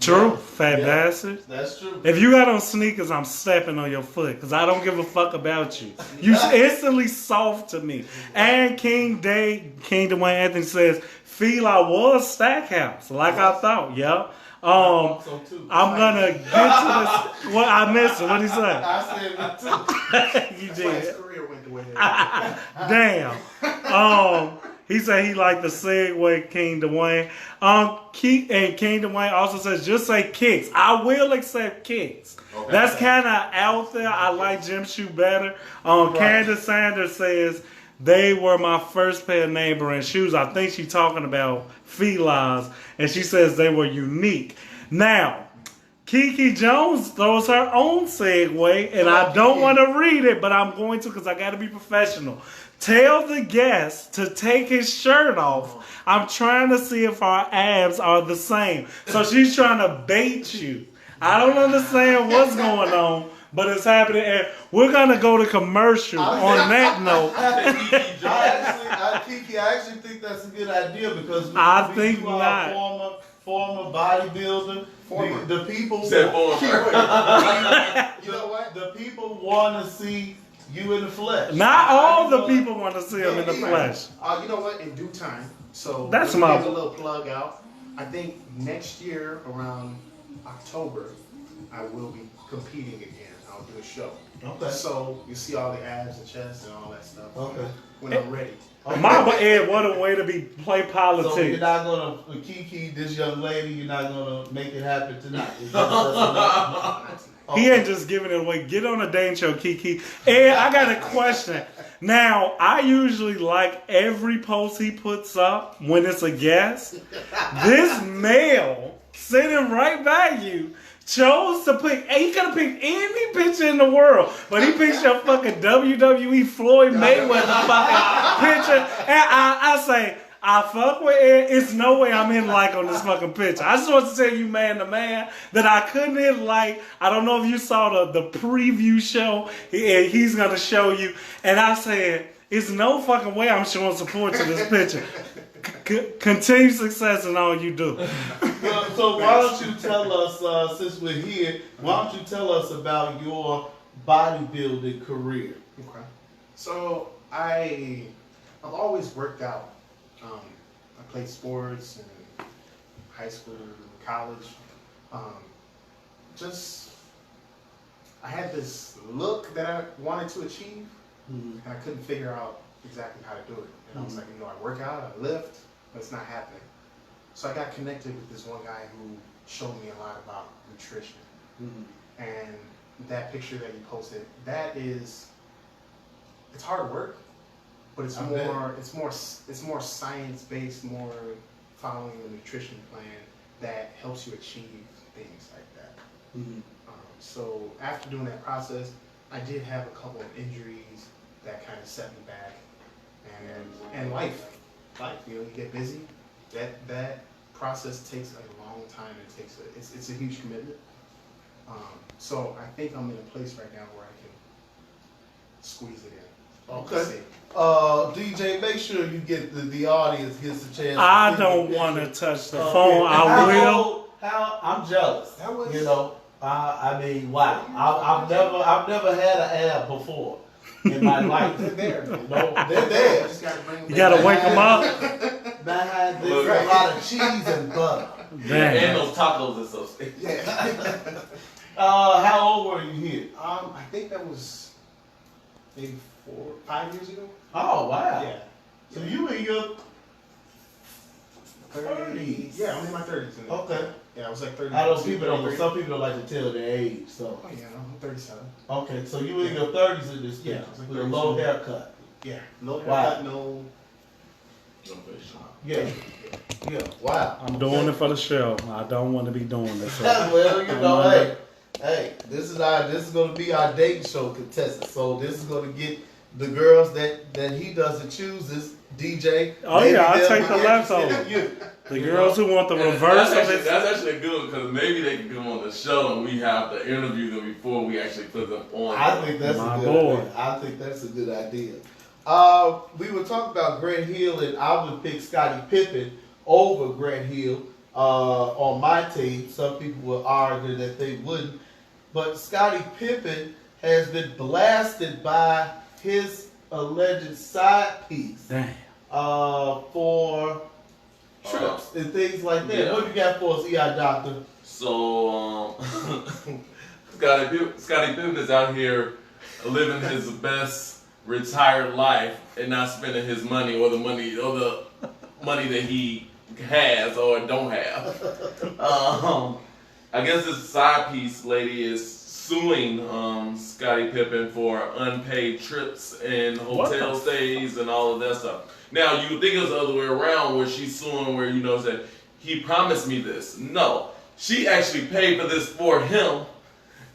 True, fat Yeah. bastard. That's true. If you got on sneakers, I'm stepping on your foot because I don't give a fuck about you. You instantly soft to me. And King Dwayne Anthony says, Fila was Stackhouse, like I thought, yeah. So too. I'm gonna get to this. What I missed it. What he say? I said it too. You That's why his did. career went the way that Damn. He said he liked the segue King Dwayne. King Dwayne also says just say kicks. I will accept kicks. Okay. That's kind of out there. I like Jim Shoe better. Candace Sanders says they were my first pair of name brand shoes. I think she's talking about Fila's, and she says they were unique. Now, Kiki Jones throws her own segue, and I don't want to read it, but I'm going to because I got to be professional. Tell the guest to take his shirt off. I'm trying to see if our abs are the same. So she's trying to bait you. I don't understand what's going on, but it's happening. And we're going to go to commercial on that note. Kiki, I actually think that's a good idea because I think you are not. a former bodybuilder. The people Said former. You know what? The people want to see You in the flesh. Not all the people want to see him in the flesh. You know what? In due time. So That's let me my- give a little plug out. I think next year around October, I will be competing again. I'll do a show. Okay. So you see all the abs and chest and all that stuff. Okay. When I'm ready. Mama Ed, what a way to play So you're politics. not gonna Kiki, this young lady, you're not gonna make it happen tonight. He ain't just giving it away. Get on a Dane show, Kiki. Ed, I got a question. Now, I usually like every post he puts up when it's a guest. This male sitting right by you chose to pick. He could have picked any picture in the world, but he picked your fucking WWE Floyd Mayweather fucking picture. And I say, I fuck with it. It's no way I'm in like on this fucking picture. I just want to tell you, man to man, that I couldn't hit like. I don't know if you saw the preview show. He's gonna show you, and I said, it's no fucking way I'm showing support to this picture. Continue success in all you do. So why don't you tell us, since we're here, why don't you tell us about your bodybuilding career? Okay. So I've always worked out. I played sports in high school, college. I had this look that I wanted to achieve, and I couldn't figure out exactly how to do it. And I was like, I work out, I lift, but it's not happening. So I got connected with this one guy who showed me a lot about nutrition. And that picture that you posted, it's hard work, but it's more science based, more following a nutrition plan that helps you achieve things like that. So after doing that process, I did have a couple of injuries that kind of set me back, and life, you get busy. That process takes a long time. It's a huge commitment. So I think I'm in a place right now where I can squeeze it in. Okay. DJ, make sure you get the audience gets a chance. I don't want to touch the phone. I will. I'm jealous. That was- I mean, wow. I've never had an ab before in my life. They're there. They're there. Just gotta bring them You gotta back. wake them up. Behind this, a lot of cheese and butter. And Damn. those tacos associated. Yeah. How old were you here? I think that was maybe 5 years ago. Oh, wow. Yeah. So you in your 30s. Yeah, I'm in my 30s. okay. Yeah, I was like 30. I know some people don't like to tell their age, so. Oh yeah, I'm 37. Okay, so you in your 30s in this Yeah, picture I was like with a 32. low haircut. Yeah, no Wow. haircut, no. Yeah. Yeah, wow. I'm doing it for the show. I don't want to be doing this. So. Well, hey, this is gonna be our dating show contestant. So this is gonna get the girls that he doesn't choose. This DJ. Oh, maybe yeah, I'll they'll take be the interested leftover. in you. The You girls who want the And reverse of that's it. actually good because maybe they can come on the show and we have to interview them before we actually put them on. I think that's My a good boy. idea. I think that's a good idea. We were talking about Grant Hill, and I would pick Scottie Pippen over Grant Hill on my team. Some people will argue that they wouldn't. But Scottie Pippen has been blasted by his alleged side piece Damn. for trips and things like that. Yeah. What you got for us, EI Doctor? So, Scottie Pippen is out here living his best retired life and not spending his money or the money that he has or don't have. I guess this side piece lady is suing Scottie Pippen for unpaid trips and hotel stays and all of that stuff. Now you think it's the other way around where she's suing where said he promised me this. No, she actually paid for this for him.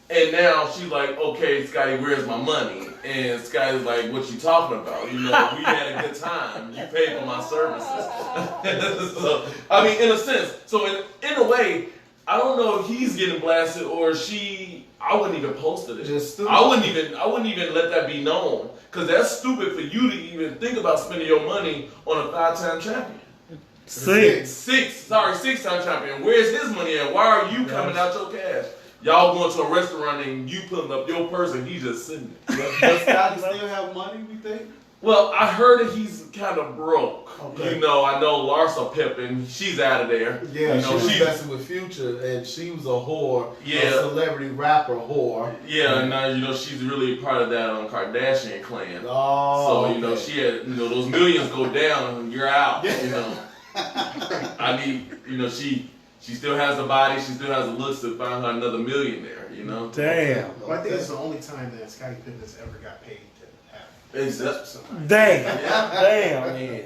And now she's like, okay, Scotty, where's my money? And Scotty's like, what you talking about? We had a good time. You paid for my services. So, I mean, in a sense. So in a way, I don't know if he's getting blasted or she. I wouldn't even post it. Just stupid. I wouldn't even let that be known because that's stupid for you to even think about spending your money on a 5-time champion. Six. Six-time champion. Where's his money at? Why are you coming out your cash? Y'all going to a restaurant and you putting up your purse and he just sitting there. Does Scotty still have money, we think? Well, I heard that he's kind of broke. Okay. You know, I know Larsa Pippen, she's out of there. Yeah, you know, she was messing with Future, and she was a whore, Yeah. a celebrity rapper whore. Yeah, and now, you know, she's really part of that Kardashian clan. Oh, So, you know, she had, you know, those millions go down and you're out, you know. I need, you know, she still has the body, she still has the looks to find her another millionaire, you know. Damn. Well, I think it's the only time that Scottie Pippen's ever got paid to have Exactly. somebody. Damn. Damn, man.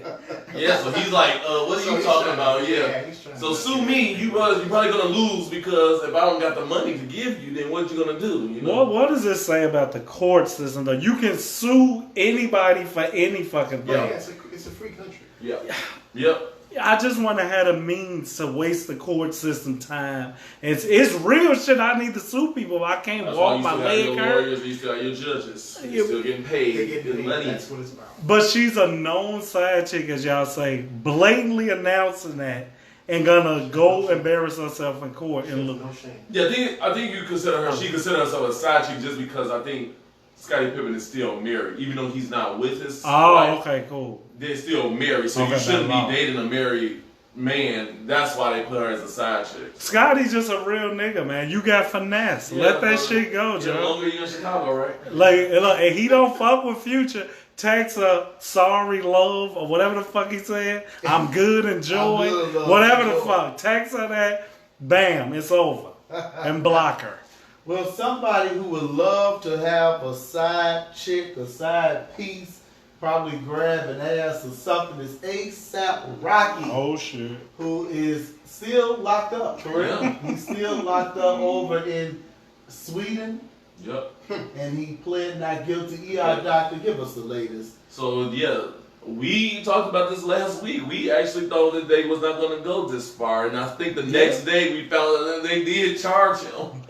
Yeah, so he's like, what are So you he's talking trying- about? Yeah. he's trying So to- sue me, you're probably gonna lose because if I don't got the money to give you, then what you gonna do? You know? What does this say about the court system though? You can sue anybody for any fucking thing. Yeah, it's a free country. Yep. Yep. I just want to have a means to waste the court system time. It's real shit. I need to sue people. I can't That's why walk you my still got leg your hurt. lawyers, you still got your judges. Yeah. You're still getting paid. They get Getting paid. money. That's what it's about. But she's a known side chick, as y'all say, blatantly announcing that and gonna go embarrass herself in court and look. No shame. Yeah, I think you consider her. She considers herself a side chick just because I think Scottie Pippen is still married, even though he's not with his Oh, wife. okay, cool. They're still married, so Okay, you shouldn't that's be dating a married man. That's why they put her as a side chick. Scotty's just a real nigga, man. You got finesse. Yeah, Let that bro. shit go, Yeah, Joe. longer you're in Chicago, right? Like, look, and he don't fuck with Future. Text a sorry love or whatever the fuck he said. I'm good, enjoy. I'm good, love, Whatever the enjoy. fuck. Text her that. Bam, it's over. And block her. Well, somebody who would love to have a side chick, a side piece, probably grab an ass or something, is A$AP Rocky, Oh shit. who is still locked up, correct? Yeah. He's still locked up over in Sweden, Yep. and he pled not guilty. ER doctor, give us the latest. So yeah, we talked about this last week. We actually thought that they was not going to go this far, and I think the next day we found out that they did charge him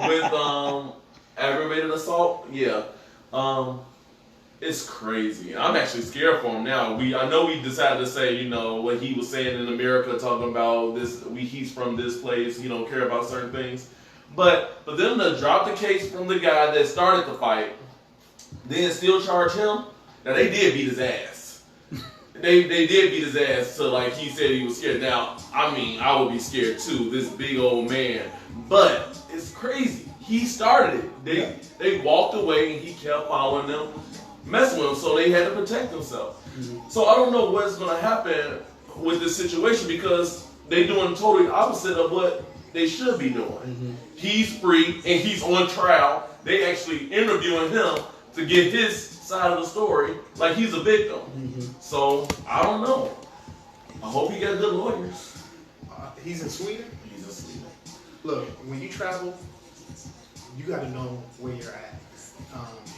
with aggravated assault. Yeah, it's crazy. I'm actually scared for him now. I know we decided to say, you know, what he was saying in America, talking about this. He's from this place. You don't care about certain things. But for them to drop the case from the guy that started the fight, then still charge him. Now they did beat his ass. They did beat his ass. So like he said he was scared. Now I mean I would be scared too. This big old man. But it's crazy. He started it. They walked away and he kept following them, messing with them. So they had to protect themselves. Mm-hmm. So I don't know what's gonna happen with this situation because they doing totally opposite of what they should be doing. Mm-hmm. He's free and he's on trial. They actually interviewing him to get his side of the story like he's a victim. Mm-hmm. So I don't know. I hope he got good lawyers. He's in Sweden. He's asleep. Look, when you travel, you got to know where you're at.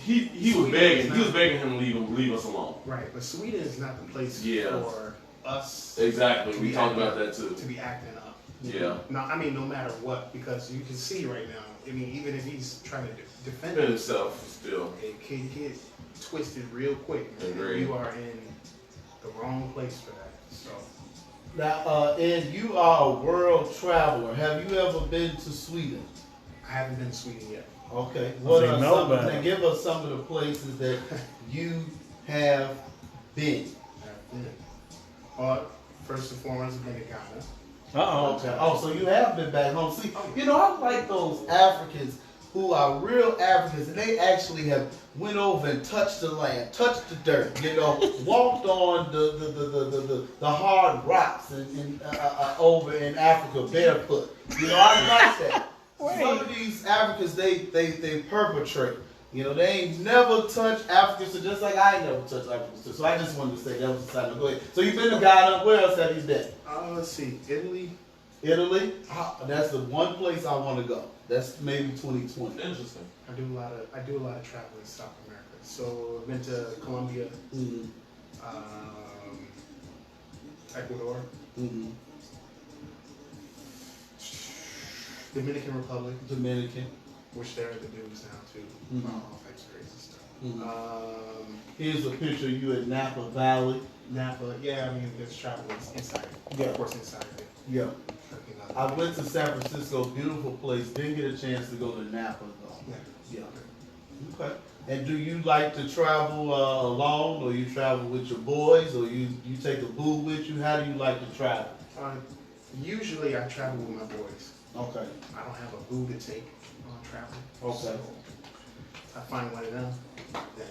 He was Sweden begging. is He was not- begging him to leave us alone. Right, but Sweden is not the place Yeah. for us Exactly. to We be talked acting about up- that too. to be acting up. Yeah. No, I mean no matter what, because you can see right now. I mean, even if he's trying to defend Defend himself, himself still. it can get twisted real quick. Man. Agreed. You are in the wrong place for that. So Now, and you are a world traveler. Have you ever been to Sweden? I haven't been to Sweden yet. Okay. What They are know some? better. Now give us some of the places that you have been. I've been. First and foremost, I've been to Ghana. Uh-oh. Okay. Oh, so you have been back home. See, you know, I like those Africans who are real Africans, and they actually have went over and touched the land, touched the dirt, you know, walked on the hard rocks over in Africa barefoot. You know, I like that. Some of these Africans, they perpetrate. You know, they ain't never touched Africans, so just like I ain't never touched Africans. So I just wanted to say that was the time to go ahead. So you've been to Ghana. Where else have you been? Let's see, Italy. Italy. That's the one place I want to go. That's maybe 2020. Interesting. I do a lot of travel in South America. So I've been to Colombia, Mm-hmm. Ecuador, Mm-hmm. Dominican Republic, Dominican. which they're the dudes now too. Mhm. All types of crazy stuff. Mhm. Here's a picture of you at Napa Valley. Napa, yeah, I mean, there's travel inside. Yeah. Of course, inside of it. Yeah. Fucking, I went to San Francisco, beautiful place. Didn't get a chance to go to Napa though. Yeah. Yeah. Okay. And do you like to travel alone, or you travel with your boys, or you take a boo with you? How do you like to travel? Usually I travel with my boys. Okay. I don't have a boo to take on travel. Okay. So I find one of them, then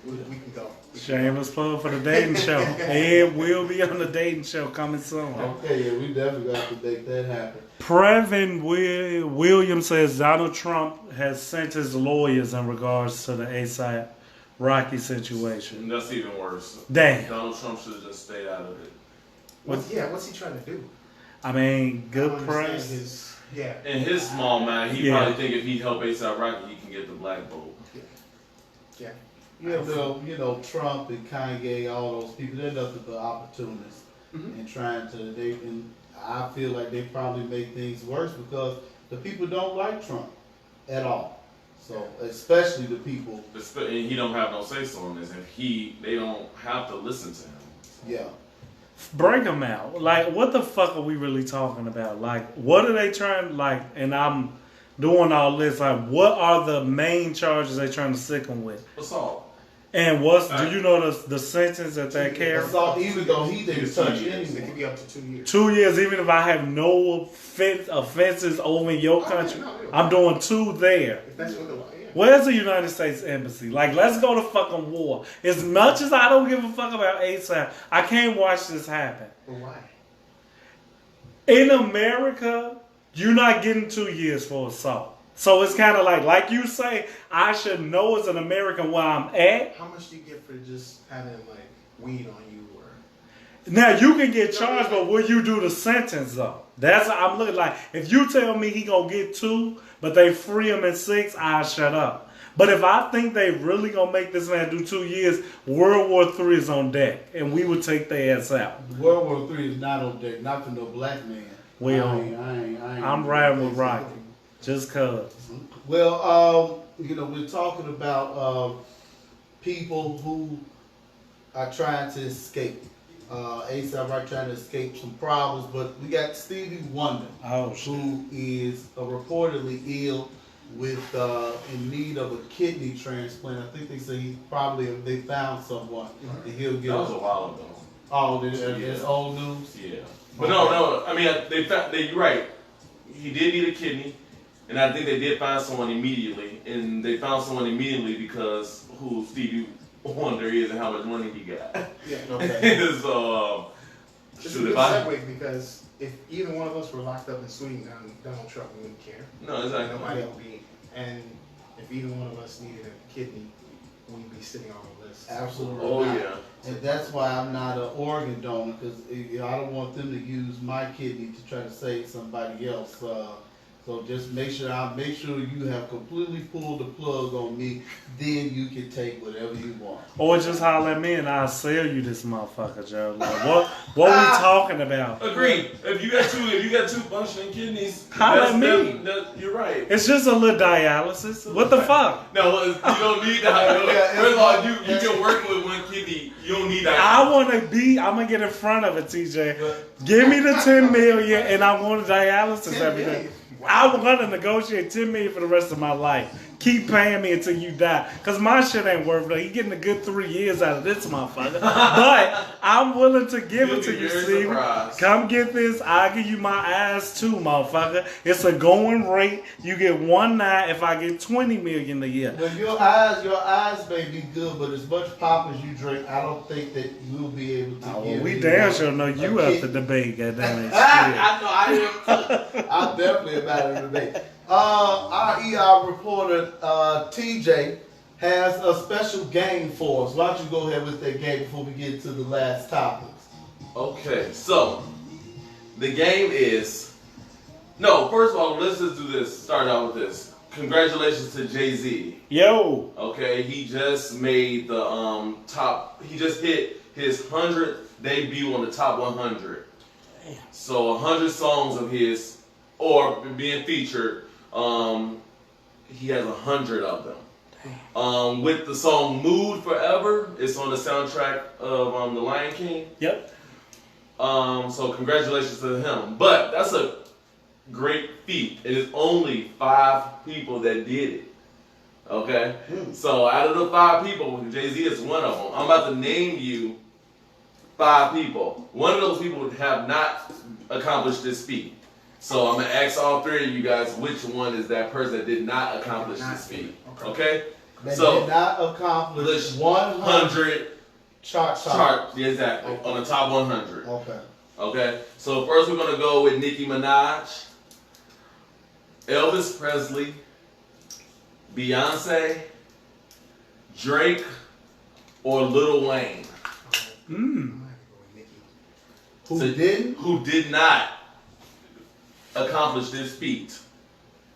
we can go. Shameless plug for the dating show. Ed will be on the dating show coming soon. Okay, yeah, we definitely got to make that happen. Previn Williams says Donald Trump has sent his lawyers in regards to the ASAP Rocky situation. And that's even worse. Damn. Donald Trump should have just stayed out of it. What's he trying to do? I mean, I good don't press. understand In his small mind, he Yeah. probably think if he help ASAP Rocky, he can get the black vote. Yeah. Yeah, well, you know, Trump and Kanye, all those people, they're nothing but opportunists. Mhm. And trying to, and I feel like they probably make things worse because the people don't like Trump at all. So, especially the people, And he don't have no say so on this, and they don't have to listen to him. yeah. Break them out. Like, what the fuck are we really talking about? Like, what are they trying, like, and I'm doing all this, like, what are the main charges they trying to sick him with? Assault. And do you know the sentence that they carry? Assault, even though he didn't touch It could anyone. be up to 2 years. 2 years, even if I have no offenses over in your country, I'm doing 2 there. If that's what the law, yeah. Where's the United States Embassy? Like, let's go to fucking war. As much as I don't give a fuck about ASAP, I can't watch this happen. But why? In America, you're not getting 2 years for assault. So it's kind of like you say, I should know as an American where I'm at. How much do you get for just having like weed on you or? Now you can get charged, but will you do the sentence though? That's what I'm looking like. If you tell me he gonna get 2, but they free him in 6, I shut up. But if I think they really gonna make this man do 2 years, World War III is on deck, and we would take their ass out. World War III is not on deck, not for no black man. Well, I ain't I'm riding with Rocky, just cause. Well, you know, we're talking about people who are trying to escape. ASAP Rocky trying to escape some problems, but we got Stevie Wonder, Oh shit. who is reportedly ill with in need of a kidney transplant. I think they say they found someone and he'll get. That was a while ago. Oh, that's old news. Yeah. But no. I mean, you're right. He did need a kidney, and I think they did find someone immediately. And they found someone immediately because who Stevie Wonder is and how much money he got. Yeah. Okay. So, This is a shoot, good if I segue because if either one of us were locked up in Sweden, Donald Trump wouldn't care. no, exactly. Nobody would be. And if either one of us needed a kidney, we'd be sitting on the list. Absolutely. Oh not. yeah. And that's why I'm not an organ donor, because I don't want them to use my kidney to try to save somebody else. So just make sure you have completely pulled the plug on me. Then you can take whatever you want. Or just holler at me and I'll sell you this motherfucker, Joe. Like, what we talking about? Agreed. If you got two functioning kidneys, Holla at me. You're right. It's just a little dialysis. What the fuck? No, you don't need that. First of all, you can work with one kidney. You don't need that. I'm gonna get in front of it, TJ. Give me the 10 million and I want a dialysis 10 every day. million? I'm gonna negotiate 10 million for the rest of my life. Keep paying me until you die. Cause my shit ain't worth it. You getting a good 3 years out of this motherfucker. But I'm willing to give You'll it to be you, very Steve. surprised. Come get this. I'll give you my ass too, motherfucker. It's a going rate. You get 1 night if I get 20 million a year. Well, your eyes may be good, but as much pop as you drink, I don't think that you'll be able to. Oh, well, give we me damn one. sure know you A have kid- to debate, goddamn it. I know I am too. I'm definitely about it today. Our ER reporter TJ has a special game for us. Why don't you go ahead with that game before we get to the last topics? Okay, so the game is first of all, let's just do this. Start out with this. Congratulations to Jay-Z. Yo. Okay, he just made the top. He just hit his 100th debut on the top 100. Damn. So 100 songs of his, or being featured. He has 100 of them. With the song "Mood Forever," it's on the soundtrack of The Lion King. Yep. So congratulations to him. But that's a great feat. It is only 5 people that did it. Okay? So out of the 5 people, Jay-Z is one of them. I'm about to name you 5 people. One of those people have not accomplished this feat. So I'm going to ask all 3 of you guys which one is that person that did not accomplish this feat. Okay? That So, did not accomplish list 100 100 chart. yeah, exactly, on the top 100. Okay. Okay? So first we're going to go with Nicki Minaj, Elvis Presley, Beyonce, Drake, or Lil Wayne. Who So, didn't? Who did not accomplish this feat.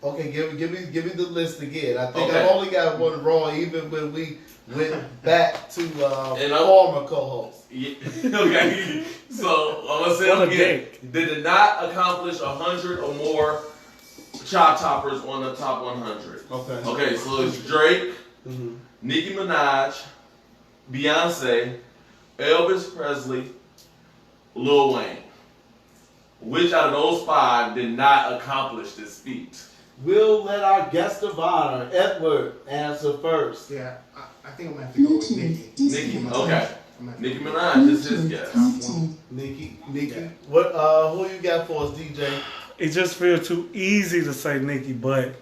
Okay, give me the list again. I think Okay. I've only got one wrong, even when we went back to And I'm- former co-host. Yeah. Okay, so I'm gonna say What a it again. They did not accomplish 100 or more chart toppers on the top 100. Okay. Okay, so it's Drake, Mm-hmm. Nicki Minaj, Beyonce, Elvis Presley, Lil Wayne. Which out of those 5 did not accomplish this feat? We'll let our guest of honor, Edward, answer first. Yeah, I think I'm gonna have to go with Nicki. Nicki, okay. I'm gonna have to Nicki go Minaj is his guess. Nikki. Yeah. What? Who you got for us, DJ? It just feels too easy to say Nicki, but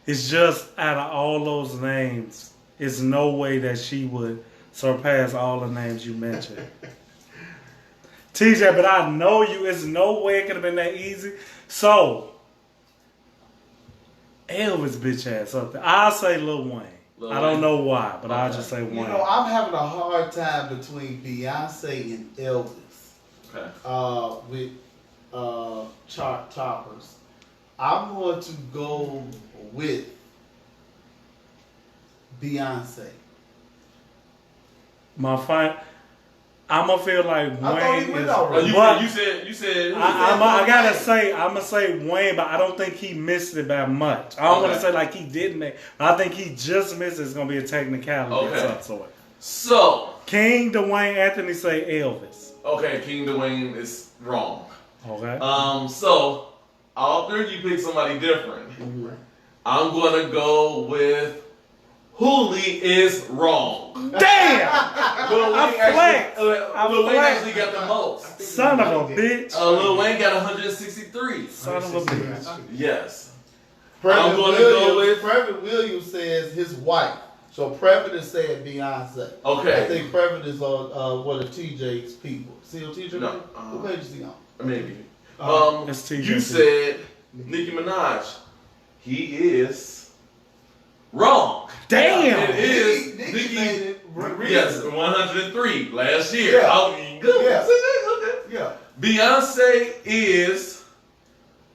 it's just out of all those names, it's no way that she would surpass all the names you mentioned. TJ, but I know you. It's no way it could have been that easy. So, Elvis bitch ass up there. I'll say Lil Wayne. Lil I don't Wayne. know why, but I'll Okay. just say Wayne. You know, I'm having a hard time between Beyonce and Elvis. Okay. With chart toppers. I'm going to go with Beyonce. I'm gonna feel like I thought he Wayne went is. already. But you said. I gotta say, I'm gonna say Wayne, but I don't think he missed it by much. I don't want to Okay. say like he didn't make. I think he just missed it. It's gonna be a technicality of Okay. some sort. So, King Dwayne Anthony say Elvis. okay, King Dwayne is wrong. Okay. So all 3 of you pick somebody different. I'm gonna go with Hooli is wrong. Damn! Lil Wayne flexed. Lil Wayne actually got the most. Son of a bitch. Lil Wayne got 163. Son of a bitch. Yes. Previn I'm gonna go with- Previn Williams says his wife. So Previn is saying Beyonce. Okay. I think Previn is on one of TJ's people. See on TJ? No, Who page is he on? Maybe. It's TJ. You said Nicki Minaj. He is wrong. Damn! It is Nicki Nicki. made it Yes, 103 last year. Yeah. Oh, good. Yeah. Okay. Yeah. Beyonce is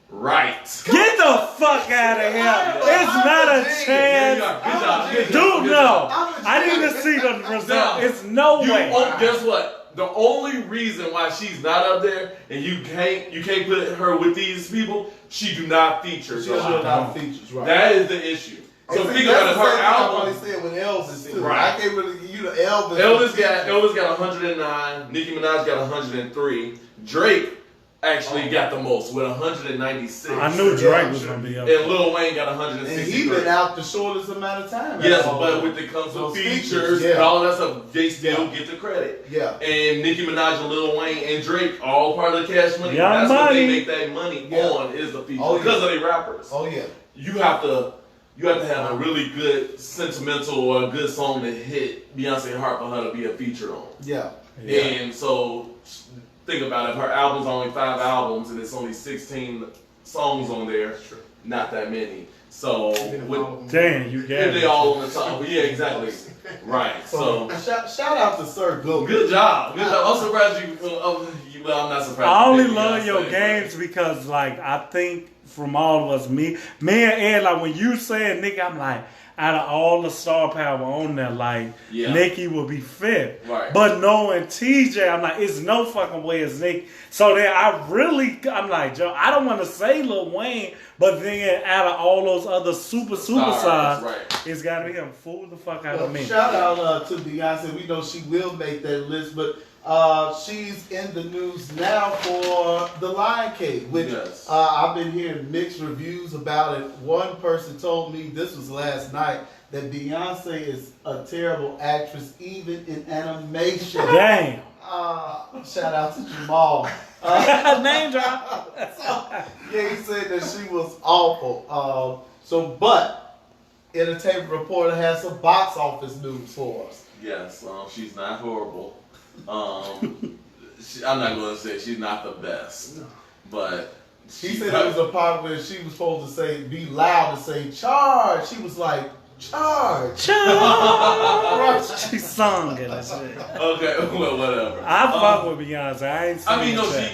right. Get the fuck out of here! It's not a There you are. chance. Good job. Good job. Dude, Good no. job. I need to see the result. No. It's no You way. guess what? The only reason why she's not up there and you can't put her with these people, she do not feature. She So has a lot of features, right? that is the issue. So And see, think about it. that's Her the same thing I album. always said with Elvis too. Right. I can't really give you the Elvis. Elvis got 109. Nicki Minaj got 103. Drake actually got the most with 196. I knew Drake was gonna be up. And Lil Wayne got And 163. he been out the shortest amount of time. Yes, All but of when them. it comes to Those features yeah. and all that stuff, they still Yeah. get the credit. Yeah. And Nicki Minaj and Lil Wayne and Drake, all part of the Cash Money. Young That's what they Money. make that money Yeah. on is the feature Oh, yeah. because of the rappers. Oh yeah. You have to have a really good sentimental or a good song to hit Beyonce's heart for her to be a feature on. Yeah. And so think about it. Her album's only 5 albums and it's only 16 songs on there. Not that many. So with, Damn, you got if they it. all on the top. Yeah, exactly. Right. So shout out to Sir Goodman. good job. Good job. I'm surprised you. Well, I'm not surprised. I you only picked love Beyonce, your but- games because, like, I think from all of us, me and Ed, like, when you said Nicki, I'm like, out of all the star power on there, like, Yeah. Nicki will be fifth. Right. But knowing TJ, I'm like, it's no fucking way it's Nicki. So then I'm like, Joe, I don't want to say Lil Wayne, but then out of all those other superstars, right. it's got to be him. Fool the fuck out of me. Shout out to Beyonce. We know she will make that list, but She's in the news now for The Lion King, which Yes. I've been hearing mixed reviews about it. One person told me, this was last night, that Beyonce is a terrible actress, even in animation. Damn. Shout out to Jamal. Name drop. Yeah, he said that she was awful. But Entertainment Reporter has some box office news for us. Yes, she's not horrible. I'm not going to say she's not the best, but He said there was a part where she was supposed to say, be loud and say, charge. She was like, charge. She sung it and shit. Okay, well, whatever. I fuck with Beyonce. I ain't seen I mean, no, that.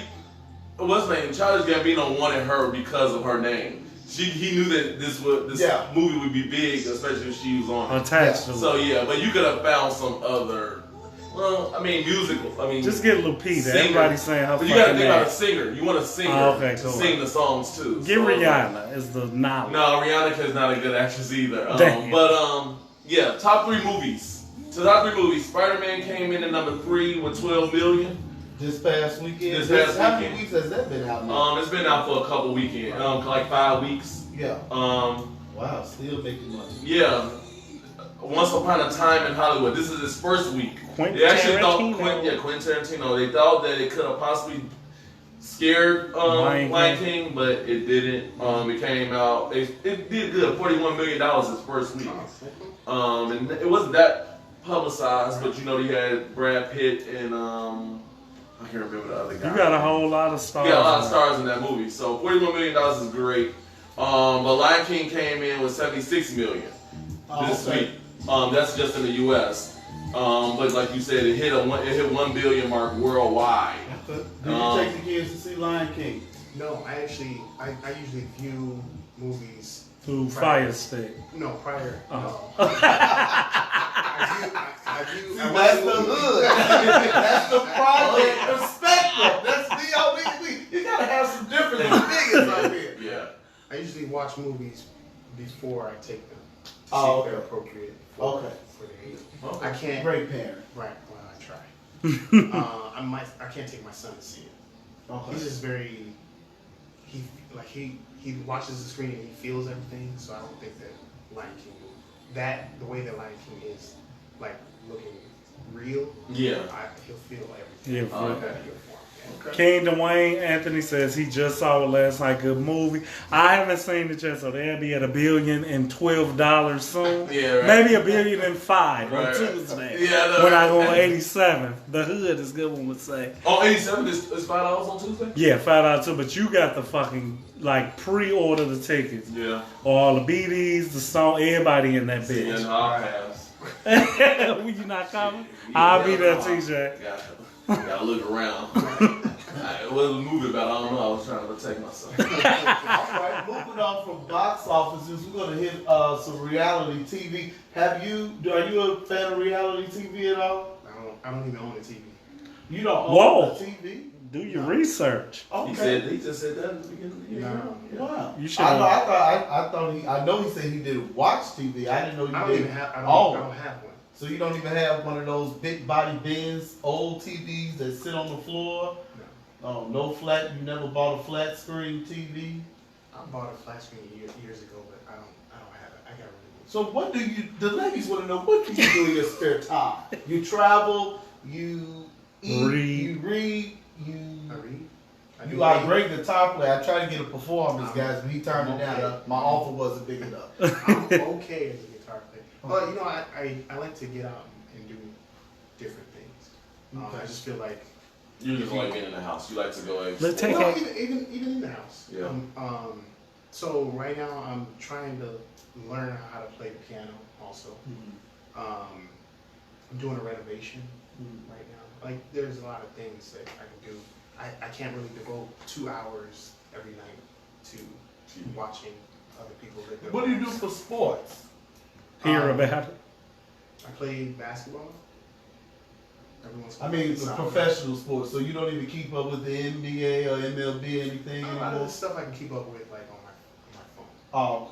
what's her name? Childish Gambino wanted her because of her name. He knew that this movie would be big, especially if she was on it. Attached to So it. yeah, but you could have found some other. Well, I mean, musical. I mean, Just get Lupita. singer. Everybody's saying her But you gotta fucking think about a name. singer. You want a singer Okay, to cool. sing the songs too. Get So, Rihanna is the knowledge. No, Rihanna is not a good actress either. Damn. Yeah, top 3 movies. So top 3 movies. Spider-Man came in at number 3 with 12 million. This past weekend. This past How many weekend. weeks has that been out now? It's been out for a couple weekends, like 5 weeks. Yeah. Wow, still making money. Yeah. Once Upon a Time in Hollywood. This is his first week. Quentin They actually Tarantino. thought Quentin Tarantino. They thought that it could have possibly scared Lion King, but it didn't. It came out. It did good. $41 million its first week. And it wasn't that publicized, but you know he had Brad Pitt and I can't remember the other guy. You got a whole lot of stars. He got a lot of in stars in that movie. So $41 million is great. But Lion King came in with $76 million this week. That's just in the U.S. But like you said, it hit 1 billion mark worldwide. Do you take the kids to see Lion King? No, I usually view movies it. Through Fire Stick. No, prior. Oh. No. I view. That's the hood. That's the project perspective. That's the you gotta have some different opinions up here. Yeah. I usually watch movies before I take them. See Oh, if they're okay. appropriate. Okay. For the age. Okay. I can't. Great parent. Right. Well, I try. I can't take my son to see it. Okay. He's just very. He watches the screen and he feels everything. So I don't think that Lion King, the way that Lion King is, like looking real. Yeah. He'll feel everything. Yeah, Okay. He'll form, yeah. King Dwayne Anthony says he just saw it last night. Good movie. I haven't seen it yet, so they'll be at $1 billion and $12 soon. Yeah, right. Maybe $1 billion and $5 Right, on right. Tuesday. Yeah, when I go on 87. The hood is good one would say. Oh, 87 is $5 on Tuesday? Yeah, $5 too, but you got the fucking pre-order the tickets. Yeah. All the BDs, the song, everybody in that Yeah, bitch. no, I'll pass. Will you not coming? I'll be there, TJ. Gotta look around. What was the movie about? I don't know. I was trying to protect myself. All right, moving on from box offices, we're gonna hit some reality TV. Are you a fan of reality TV at all? I don't even own a TV. You don't own Whoa. a TV? Do your research. Okay. He just said that in the beginning of the year. No. Wow. You should. I know he said he didn't watch TV. I didn't know he I don't didn't. even have. I own. don't have one. So you don't even have one of those big body bins, old TVs that sit on the floor? Oh, no flat. You never bought a flat screen TV? I bought a flat screen years ago, but I don't have it. I got rid of it. So what do you? The ladies want to know, what do you do in your spare time? You travel. You eat. Read. You read. I read. You are a great guitar player. I tried to get a performance, guys, but he turned it down. My offer wasn't big enough. I'm okay as a guitar player. Well, I like to get out and do different things. I just feel like. You just like being in the house. You like to go Let's take No, it. even in the house. Yeah. So right now I'm trying to learn how to play the piano also. I'm doing a renovation right now. Like there's a lot of things that I can do. I can't really devote 2 hours every night to watching other people live their What do you do lives. for sports? Hear about it. I play basketball. Every once in a I while, mean, it's soccer. professional sports. So you don't even keep up with the NBA or MLB, anything A lot of anymore? the stuff I can keep up with, like on my phone. Oh,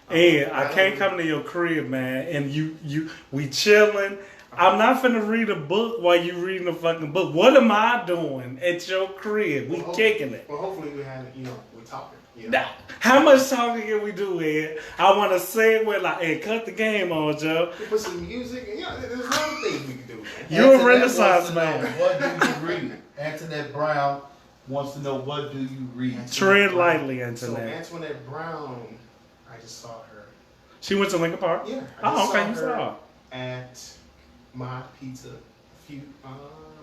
okay. And I can't come to your crib, man, and we chilling. I'm not finna read a book while you reading a fucking book. What am I doing at your crib? We kicking it. Well, hopefully we have, we're talking. You know? Now, how much talking can we do, Ed? I want to say it with like, Ed, cut the game on, Joe. We put some music, and there's other things we can do, man. You're a Antoinette Renaissance wants to know, man. what do you read? Antoinette Brown wants to know, what do you read? Tread lightly, So Antoinette. Antoinette Brown, I just saw her. She went to Lincoln Park? Yeah. Oh, okay, you saw her. At my pizza. It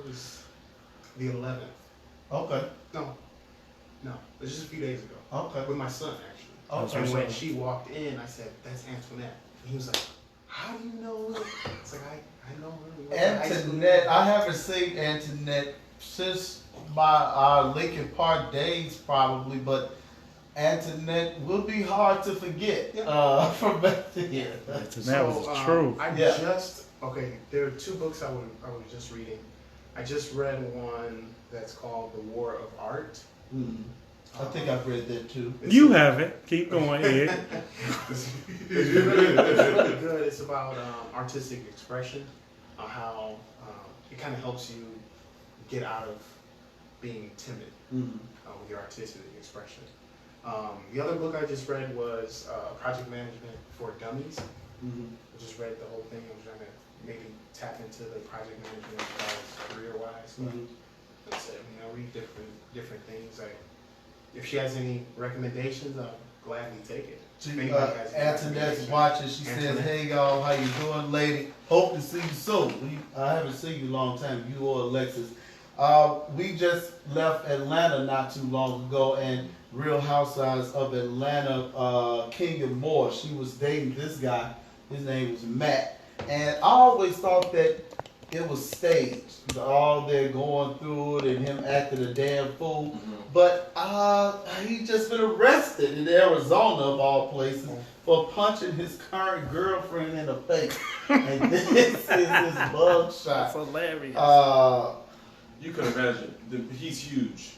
was the 11th. Okay. No, it was just a few days ago. Okay. With my son, actually. Okay. And when she walked in, I said, "That's Antoinette." And he was like, "How do you know her?" It's like, I know her. We went to high school. Antoinette, I haven't seen Antoinette since my Lincoln Park days, probably, but Antoinette will be hard to forget from back then. That was true. There are two books I was just reading. I just read one that's called The War of Art. I think I've read that too. You haven't. Keep going, Ed. It's really good. It's about artistic expression, how it kind of helps you get out of being timid with your artistic expression. The other book I just read was Project Management for Dummies. I just read the whole thing. I'm trying to maybe tap into the project management as far as career-wise. That's it. I read different things. If she has any recommendations, I'll gladly take it. Antoinette's watching. She says, "Hey y'all, how you doing, lady? Hope to see you soon." I haven't seen you a long time. You or Alexis. We just left Atlanta not too long ago, and Real Housewives of Atlanta, Kenya Moore, she was dating this guy. His name was Matt, and I always thought that it was staged. All they're going through it and him acting a damn fool. But he just been arrested in Arizona, of all places, for punching his current girlfriend in the face. And this is his mug shot. That's hilarious. You can imagine. He's huge.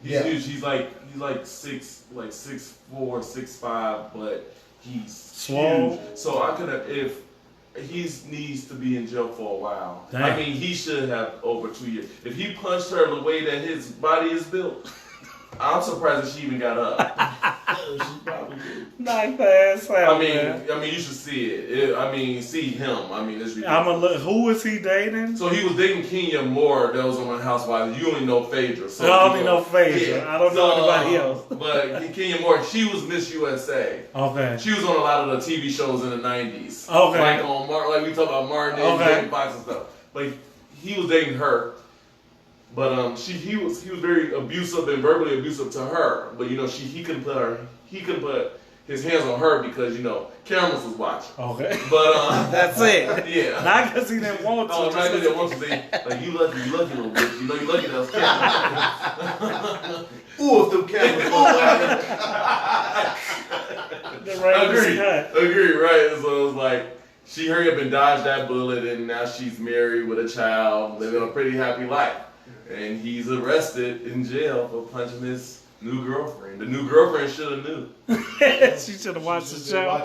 He's huge. He's like 6'4", 6'5", but he's Swole. huge. So I could have, if he needs to be in jail for a while. Damn. I mean, he should have over 2 years. If he punched her the way that his body is built, I'm surprised that she even got up. She probably did. Knock the ass out, I man. mean, you should see it. See him. I mean, it's ridiculous. I'm gonna look. Who was he dating? So he was dating Kenya Moore. That was on my Housewives. You only know Phaedra. So I only know Phaedra. I don't know anybody else. But Kenya Moore, she was Miss USA. Okay. She was on a lot of the TV shows in the 90s. Okay. Like on like we talk about Martin and Jamie Foxx and stuff. Like he was dating her. But he was very abusive and verbally abusive to her. But he couldn't put his hands on her because cameras was watching. Okay. But that's it. Yeah. Not because he didn't want to. No, not because he didn't want to. Like you lucky little bitch. You lucky that was cameras. Ooh, if them cameras go Agree, right? So it was like she hurried up and dodged that bullet, and now she's married with a child, living a pretty happy life. And he's arrested in jail for punching his new girlfriend. The new girlfriend should have knew. She should have watched the show.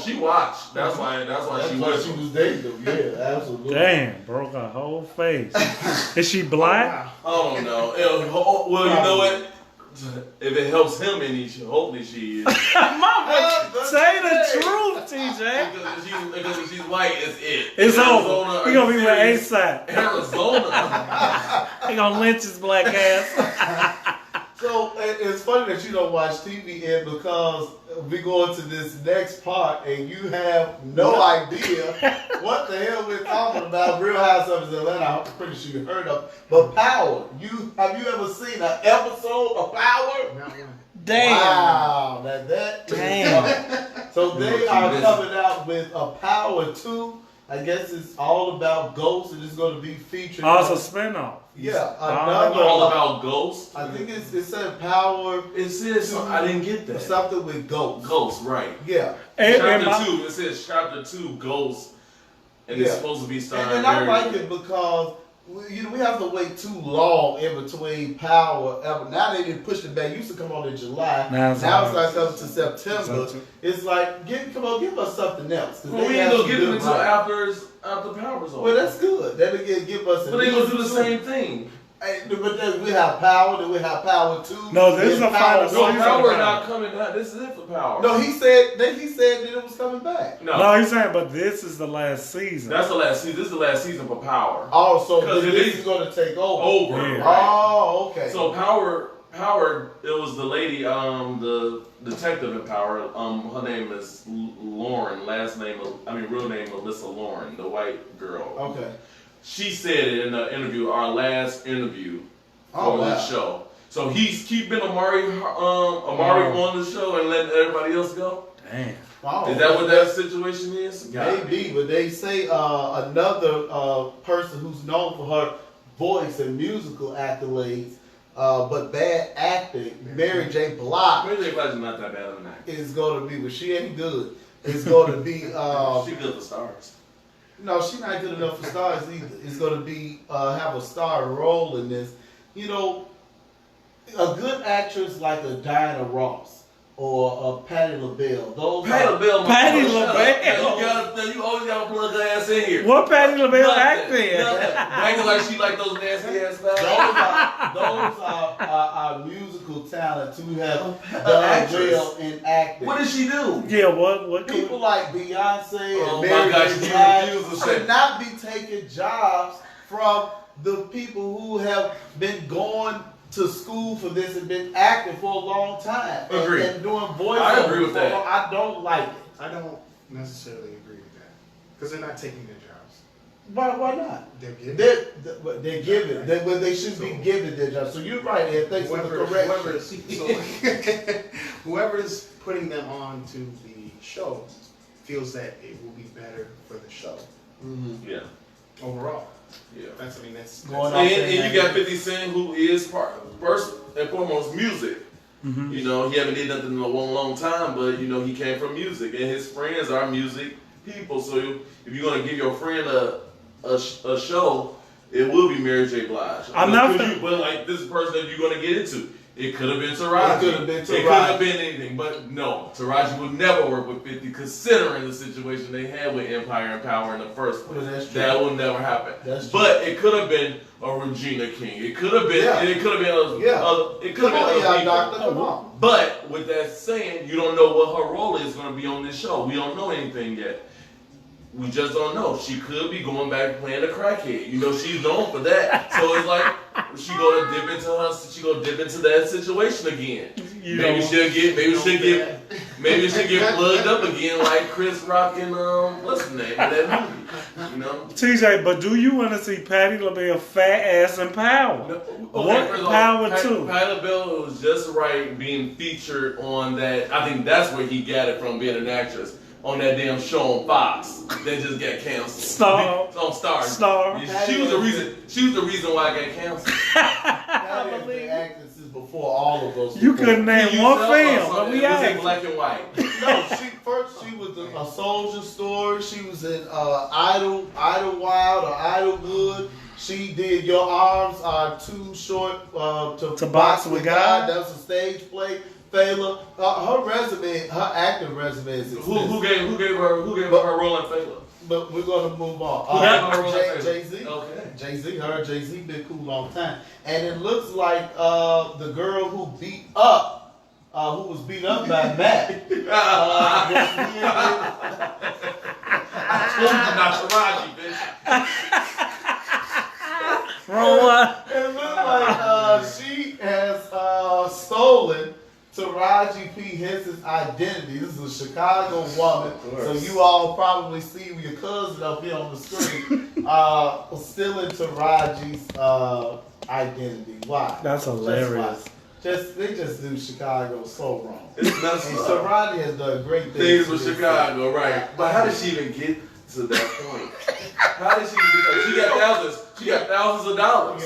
She watched. That's why she was dating him. Yeah, absolutely. Damn, broke her whole face. Is she black? I don't know. Well, you know what? If it helps him any, hopefully she is. Mama, say the truth, TJ. Because if she's white, it's it. It's Arizona, over. He gonna be with ASAP. Arizona. He gonna lynch his black ass. So it's funny that you don't watch TV, Ed, because we go into this next part and you have no idea what the hell we're talking about. Real Housewives of Atlanta, I'm pretty sure you heard of. But Power, have you ever seen an episode of Power? Not one. Damn. Wow, that Damn. So they are coming out with a Power 2. I guess it's all about ghosts, and it's going to be featured. Oh, it's a spinoff. Yeah, all about ghosts. I think it said Power. It says I didn't get that. Something with ghosts. Ghosts, right? Yeah. Chapter 2. It says Chapter 2 Ghosts, and it's supposed to be starring. And I like it because we have to wait too long in between Power. Now they didn't push it back. It used to come on in July. Now it's like up to September. It's like, give us something else. Well, we ain't gonna get it until after Power's over. Well, that's good. That'll give us. But they gonna do the same thing. But then we have Power. Then we have Power 2. No, this is a final season. No, Power not coming back. This is it for Power. No, he said that it was coming back. No, he's saying, but this is the last season. That's the last season. This is the last season for Power. Oh, so this is going to take over. Yeah. Right. Oh, okay. So Power, it was the lady, the detective in Power. Her name is Lauren. Real name Alyssa Lauren, the white girl. Okay. She said it in the interview, our last interview on the show. So he's keeping Amari on the show and letting everybody else go? Damn. Wow. Is that what that situation is? Maybe, but they say another person who's known for her voice and musical accolades, but bad acting, Mary J. Blige. Mary J. Blige is not that bad of an actor. Is going to be, but she ain't good. It's going to be. She good for stars. No, she's not good enough for stars either. It's going to be have a star role in this. You know, a good actress like a Diana Ross or a Patti LaBelle. Patti LaBelle. You always got to plug her ass in here. What Patti LaBelle acting? Acting like she like those nasty ass guys. Those are musical talents who have done well in acting. What did she do? Yeah, what People like Beyonce and my Mary gosh, J. you refuse to Blige say. should not be taking jobs from the people who have been going to school for this and been acting for a long time. Agree. And doing voice. I agree with that. I don't like it. I don't necessarily agree with that because they're not taking their jobs. Why not? They're giving. They're given. They should be given their jobs. So you're right, Ed. Thanks for the correction. Whoever's putting them on to the show feels that it will be better for the show. Mm-hmm. Yeah. Overall. Yeah. That's And you got 50 Cent, who is first and foremost music. Mm-hmm. You know, he haven't did nothing in a long time, but you know he came from music, and his friends are music people. So if you're gonna give your friend a show, it will be Mary J. Blige. But like this person that you're gonna get into, it could have been Taraji. It could have been anything, but no, Taraji would never work with 50, considering the situation they had with Empire and Power in the first place. Well, that's true. That will never happen. That's true. But it could have been a Regina King. It could have been. Yeah. It could have been. It could have been other people. Doctor, come on. But with that saying, you don't know what her role is going to be on this show. We don't know anything yet. We just don't know. She could be going back playing a crackhead. You know, she's known for that. So it's like she gonna dip into that situation again. Maybe she'll get plugged up again like Chris Rock and what's the name of that movie? You know? TJ, but do you want to see Patti LaBelle fat ass in Power? Power 2? Patti LaBelle was just right being featured on that. I think that's where he got it from, being an actress. On that damn show on Fox that just got canceled. Star. Yeah, she was the reason why I got canceled. I believe actresses before all of us. You couldn't name one film, but we was out. in black and white. No, she was in A Soldier Story. She was in Idlewild or Idlewood. She did Your Arms Are Too Short to Box with God. That was a stage play. Fela, her acting resume is extensive. Who gave her her role in Fela? But we're gonna move on. Who gave her role in Jay-Z. Okay. Jay-Z been cool a long time. And it looks like the girl who was beat up by Matt. I told you not to ride you, bitch. Wrong one. It looks like she has stolen Taraji P. Henson's identity. This is a Chicago woman, so you all probably see your cousin up here on the screen stealing Taraji's identity. Why? That's hilarious. They just do Chicago so wrong. It's messed And up. Taraji has done great Things with Chicago, right? But how did she even get to that point? How did she get that? She got thousands of dollars.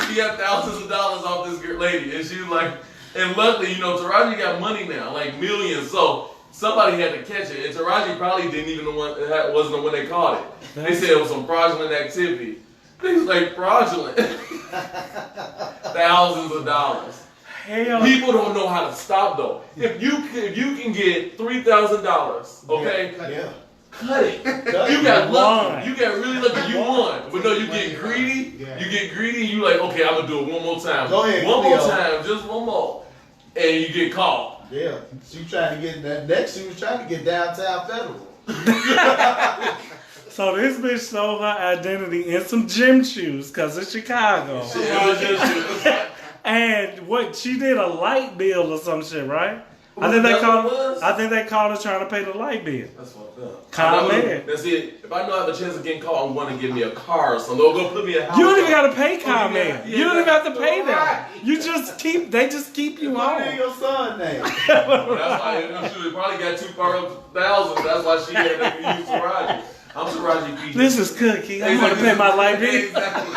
She got thousands of dollars off this lady, and she was like. And luckily, you know, Taraji got money now, like millions. So somebody had to catch it, and Taraji probably wasn't the one they caught it. They said it was some fraudulent activity, Things like fraudulent. Thousands of dollars. Hell. People don't know how to stop though. If you can get $3,000, okay, Yeah. cut it. Cut You it. got You lucky. won. You got really lucky. You won. But no, you get greedy. Yeah. You get greedy. You like, okay, I'm gonna do it one more time. Go ahead, One more Cleo. time, just one more, and you get caught. Yeah. She trying to get that next. She was trying to get downtown Federal. So this bitch sold her identity in some gym shoes because it's Chicago. And what she did a light bill or some shit, right? I think That's what it was? I think they called her trying to pay the light bill. That's fucked up. Calm I know- man. That's it. If I know I have a chance of getting caught, I'm going to give me a car or something. They'll go put me in a house. You don't even gotta pay yeah, comment. yeah, You don't even have to pay them. right. You just keep. They just keep you Put it in on. your son's name. That's why she probably got 2,000. That's why she had to use Taraji. I'm Taraji P. This is Cookie. I'm gonna pay my light bill. Exactly.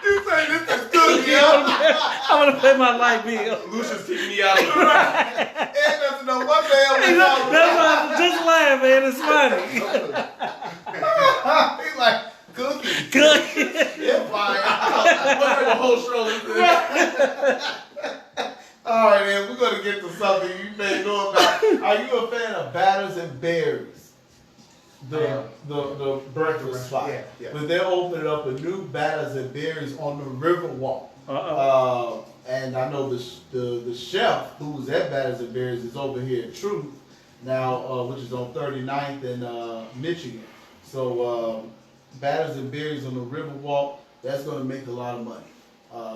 You say this is good, yeah? I'm gonna pay my light bill. Lucia's kicking me out of the Ed doesn't know what the hell we're talking That's about. why. Just laugh, man. It's funny. He's like, Cookie, Cookie. you're fine. What's the whole show? All right, then, we're going to get to something you may know about. Are you a fan of Batters and Berries? The breakfast spot. Yeah. But they're opening up a new Batters and Berries on the Riverwalk. And I know the chef who's at Batters and Berries is over here at Truth now, which is on 39th and Michigan. So Batters and Berries on the Riverwalk, that's going to make a lot of money.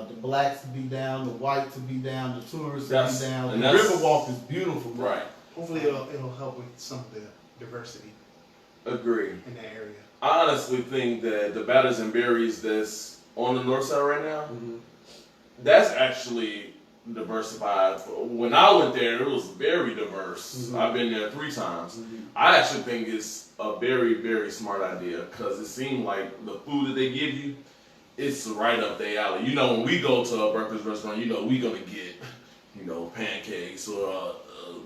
The blacks to be down, the whites to be down, the tourists to That's- be down. and The that's- Riverwalk is beautiful. Man. Right. Hopefully it'll help with some of the diversity Agree. in that area. I honestly think that the Batters and Berries that's on the north side right now, that's actually diversified. When I went there, it was very diverse. I've been there 3 times. I actually think it's a very, very smart idea because it seemed like the food that they give you, it's right up their alley. You know, when we go to a breakfast restaurant, you know, we're going to get, you know, pancakes or a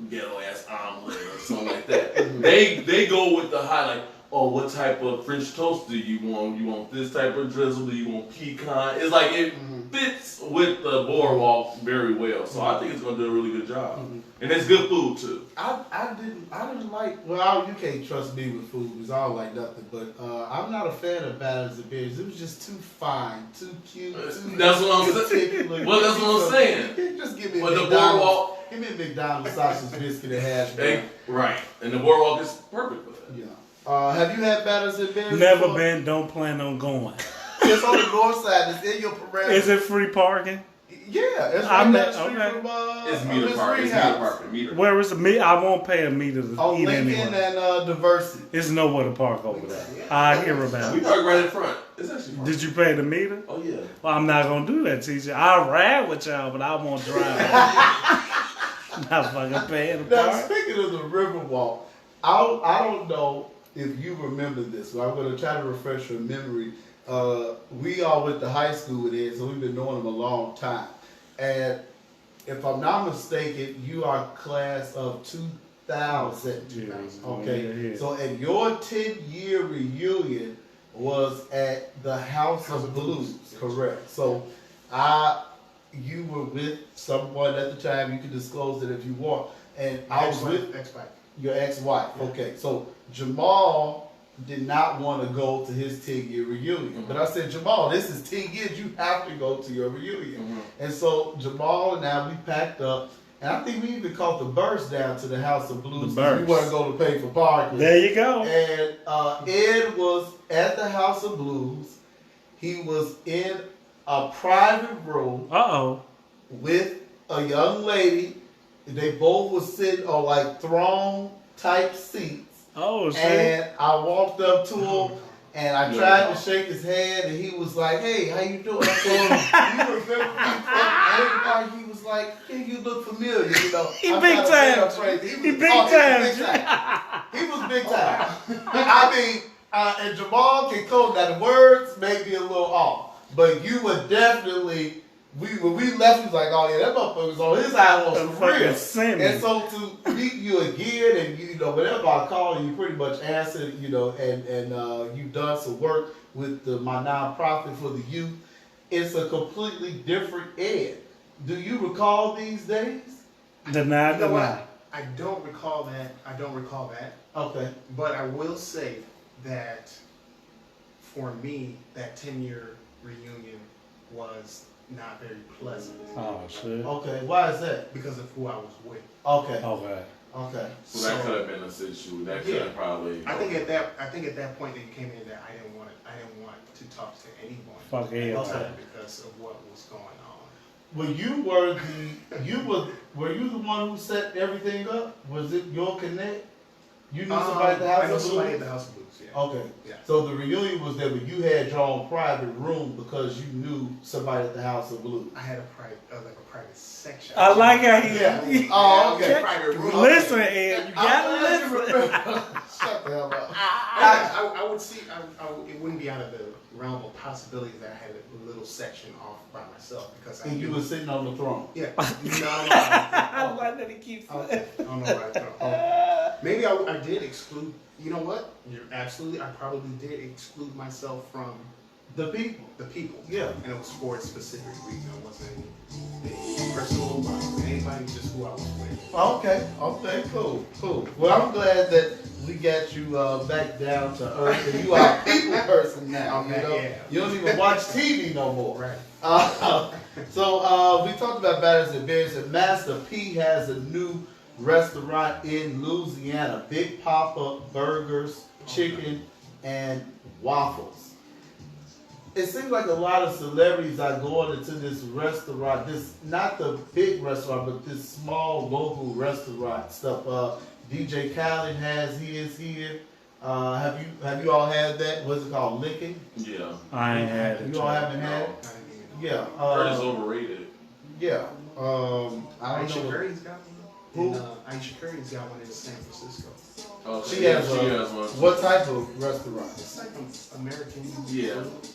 ghetto ass omelet or something like that. They go with the high, like, oh, what type of French toast do you want? You want this type of drizzle? Do you want pecan? It's like it fits with the boardwalk very well. So I think it's gonna do a really good job, and it's good food too. I didn't like. Well, you can't trust me with food because I don't like nothing. But I'm not a fan of Batters and Berries. It was just too fine, too cute. Too That's what I'm saying. particular. Well, that's what I'm saying. Just give me a But the McDonald's. boardwalk, Give me a McDonald's sausage biscuit and hash brown. right, and the boardwalk is perfect for that. Yeah. Have you had Batters and Berries? Never before? been. Don't plan on going. It's on the north side. It's in your parameters. Is it free parking? Yeah, it's I right mean, down the street okay. from It's Miss meter park. Reed's It's meter house. park. Meter. Where is the meat? I won't pay a meter to On eat Lincoln anywhere. and Diversity. There's nowhere to park over there. I hear about We it. park right in front. It's actually. Did you pay the meter? Oh yeah. Well, I'm not gonna do that, TJ. I'll ride with y'all, but I won't drive. Not fucking paying the Now, park. speaking of the Riverwalk, I don't know if you remember this, so I'm going to try to refresh your memory. We all went to high school with Ed, so we've been knowing him a long time. And if I'm not mistaken, you are class of 2000. Okay, Yeah. so at your 10-year reunion was at the House of Blues, correct? So you were with someone at the time. You can disclose it if you want. And I was with X-Bike. your ex-wife. Okay, so Jamal did not want to go to his 10-year reunion. But I said, Jamal, this is 10 years. You have to go to your reunion. And so Jamal and I, we packed up. And I think we even caught the bus down to the House of Blues. The because we bus. weren't going to pay for parking. There you go. And Ed was at the House of Blues. He was in a private room with a young lady. They both were sitting on like throne type seats. Oh shit. And I walked up to him and I tried to shake his hand and he was like, "Hey, how you doing?" I told him, "You remember me from everybody?" He was like, "Yeah, you look familiar." You know, He I'm big trying to say time. I'm crazy. He was- big oh, time. He was big time. I mean, and Jamal can code that. The words may be a little off, but you were definitely when we left, he was like, "Oh yeah, that motherfucker's on his island on some Fucking real." semi. And so to meet you again, and you know, whenever I call you, pretty much answered, you know, and you've done some work with my nonprofit for the youth. It's a completely different Ed. Do you recall these days? Deny, You know deny. what? I don't recall that. Okay. But I will say that for me, that 10-year reunion was not very pleasant Oh shit. Okay. Why is that? because of who I was with. Okay. Okay. Okay. So that could have been a situation. That could have probably. I think at that point that you came in, that I didn't want to talk to anyone. Fuck everybody. Okay. Because of what was going on. Well, were you the one who set everything up? Was it your connect? You knew somebody at the House I know of somebody Blues? at the House of Blues. Yeah. Okay. Yeah. So the reunion was there, but you had your own private room because you knew somebody at the House of Blues. I had a private section. I like how he. Yeah. Oh, okay. Private room. Listen, Ed, you I'm gotta glad you listen. remember. Shut the hell up. I would see. It wouldn't be out of the realm of possibility that I had a little section off by myself because I And you knew- were sitting on the throne. Yeah. I like that he keeps. I don't know where I throw. Maybe I did exclude. You know what? You're absolutely. I probably did exclude myself from The people. the people. Yeah. And it was for a specific reason. It wasn't any personal about anybody. Just who I was with. Okay. Okay. Cool. Cool. Well, I'm glad that we got you back down to earth, and you are a people person now. I'm You back, know, yeah. you don't even watch TV no more. Right. So we talked about Batters and Bears, and Master P has a new restaurant in Louisiana. Big Papa Burgers, chicken, and waffles. It seems like a lot of celebrities are going into this restaurant. This not the big restaurant, but this small local restaurant stuff. DJ Khaled has his here. Have you all had that? What's it called? Licking? Yeah. I ain't had it. You all haven't had it? I didn't even know. Yeah. Heard it's overrated. Yeah. I don't Aisha know. Curry's got Who? one. Aisha Curry's got one in San Francisco. Oh, She has one. what type of restaurant? It's like American. Yeah. food.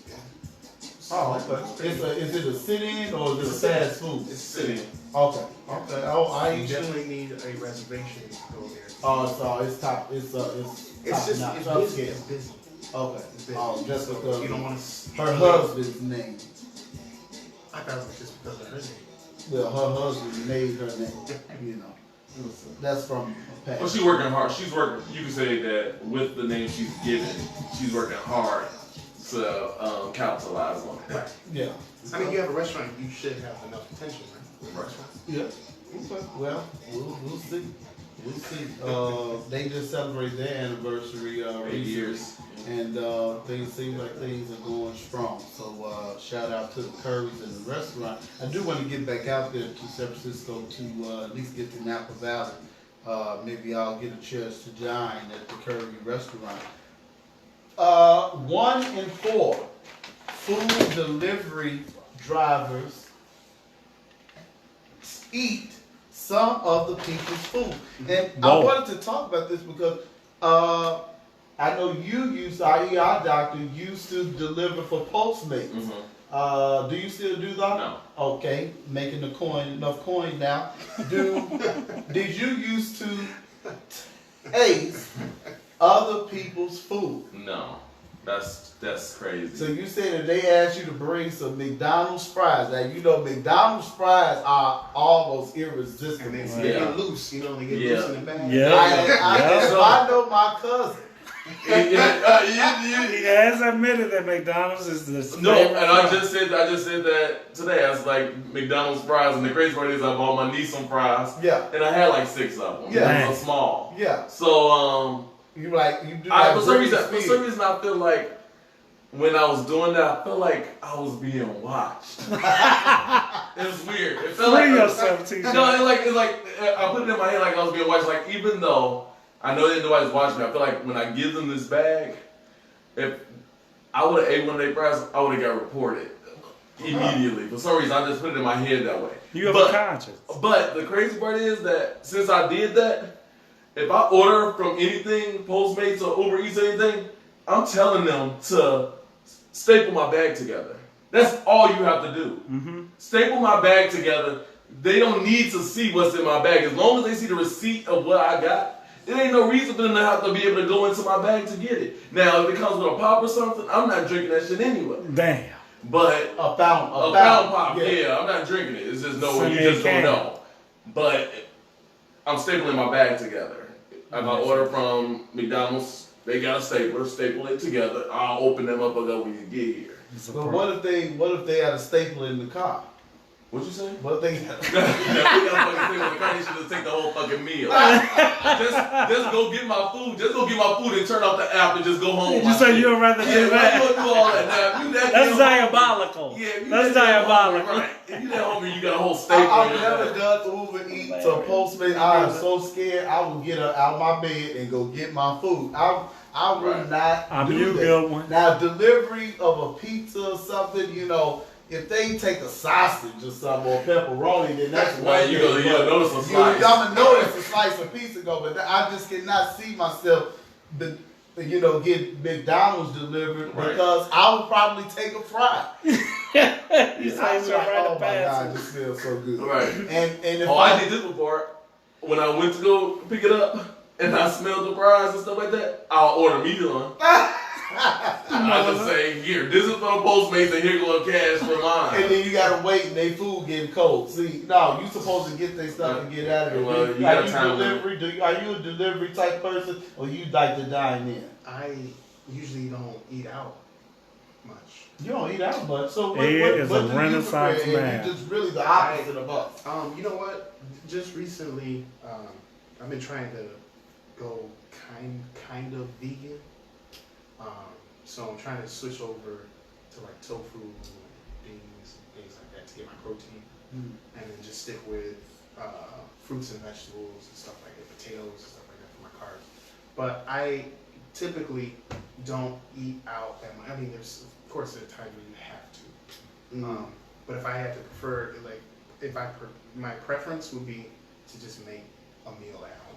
Oh, okay. Is it a sit-in or is it a fast food? It's City. Okay. Okay. Oh, I You ain't definitely need a reservation to go there. Oh, so it's top. It's It's top just notch. it's Okay. busy. It's busy. Okay. It's busy. Oh, just So because you don't want to. her husband's name. I thought it was just because of her name. Well, her husband made her name. You know, that's from a past. Well, she's working hard. She's working. You can say that with the name she's given, she's working hard to capitalize on it. Right. Yeah. I mean, you have a restaurant. You should have enough attention, right? Right. Yeah. Okay. Well, we'll see. We'll see. They just celebrated their anniversary 8 recently. years. And things seem like things are going strong. So shout out to the Currys and the restaurant. I do want to get back out there to San Francisco to at least get to Napa Valley. Maybe I'll get a chance to dine at the Curry restaurant. 1 in 4 food delivery drivers eat some of the people's food. And I Whoa. wanted to talk about this because I know you used, our doctor used to deliver for Postmates. Mm-hmm. Do you still do that? No. Okay, making the enough coin now. Did you used to taste other people's food? No. That's crazy. So you said that they asked you to bring some McDonald's fries. Now you know McDonald's fries are almost irresistible. And they Yeah. get loose. You know, they get Yeah. loose in the bag. Yeah. I know my cousin. He has admitted that McDonald's is the No, favorite and I fry. just said that today. I was like McDonald's fries, and the crazy part is I bought my niece some fries. Yeah. And I had like 6 of them. Yeah. They were small. Yeah. So You do for like some reason, Britney Spears. I feel like when I was doing that, I felt like I was being watched. It was weird. It felt Free like yourself, T-J. no, it's like I put it in my head like I was being watched. Like even though I know that nobody's watching me, I feel like when I give them this bag, if I would have ate one of their fries, I would have got reported immediately. For some reason, I just put it in my head that way. You have But- a conscience. But the crazy part is that since I did that, if I order from anything, Postmates or Uber Eats or anything, I'm telling them to staple my bag together. That's all you have to do. Mm-hmm. Staple my bag together. They don't need to see what's in my bag. As long as they see the receipt of what I got, it ain't no reason for them to have to be able to go into my bag to get it. Now, if it comes with a pop or something, I'm not drinking that shit anyway. Damn. But A pound pop, yeah, I'm not drinking it. It's just no way. You just don't know. But I'm stapling my bag together. If I order from McDonald's, they got a stapler, staple it together. I'll open them up when you get here. But what if they had a stapler in the car? What'd you say? What if they We got a fucking thing on the car. They should just take the whole fucking meal. just go get my food. Just go get my food and turn off the app and just go home. You say you'd rather do that? You do all that now. You That's diabolical. Yeah, That's diabolical. Right. If you that hungry, you got a whole steak. I've never done Uber Eats or Postmates. I am so scared. I will get out of my bed and go get my food. I would not do that. Good one. Now, delivery of a pizza or something, you know, if they take a sausage or something or pepperoni, then that's why one you thing. gonna notice a slice. I'm gonna notice a slice of pizza go, but I just cannot see myself, get McDonald's delivered because I would probably take a fry. You say I'm you're like, right oh to my pass. God, this feels so good. Right. And if I did this before. When I went to go pick it up and I smelled the fries and stuff like that, I'll order meat on. I just say, here, this is for the Postmates and here go a cash for mine. and then you gotta wait and they food getting cold. See, no, you supposed to get their stuff and get out of it. Well, you are got you time delivery? Are you a delivery type person or you like to dine in? I usually don't eat out much. You don't eat out much, so He is what a do you Renaissance prefer? man. You're just really the opposite of us. You know what? Just recently, I've been trying to go kind of vegan. So I'm trying to switch over to like tofu and beans and things like that to get my protein, and then just stick with fruits and vegetables and stuff like that, potatoes and stuff like that for my carbs. But I typically don't eat out that much. I mean, there's of course there are times when you have to. But if I had to prefer, like, my preference would be to just make a meal at home.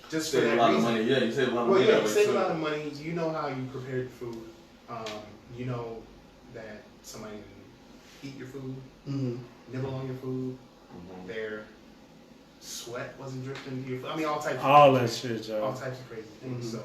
Just for Save a that lot of reason. money. Yeah, you save a lot of Well, money. yeah, that you way, save a too. lot of money. You know how you prepare your food. You know that somebody can eat your food, nibble on your food. Their sweat wasn't dripping into your food. I mean, all types. All that shit, All Joe. types of crazy things. So.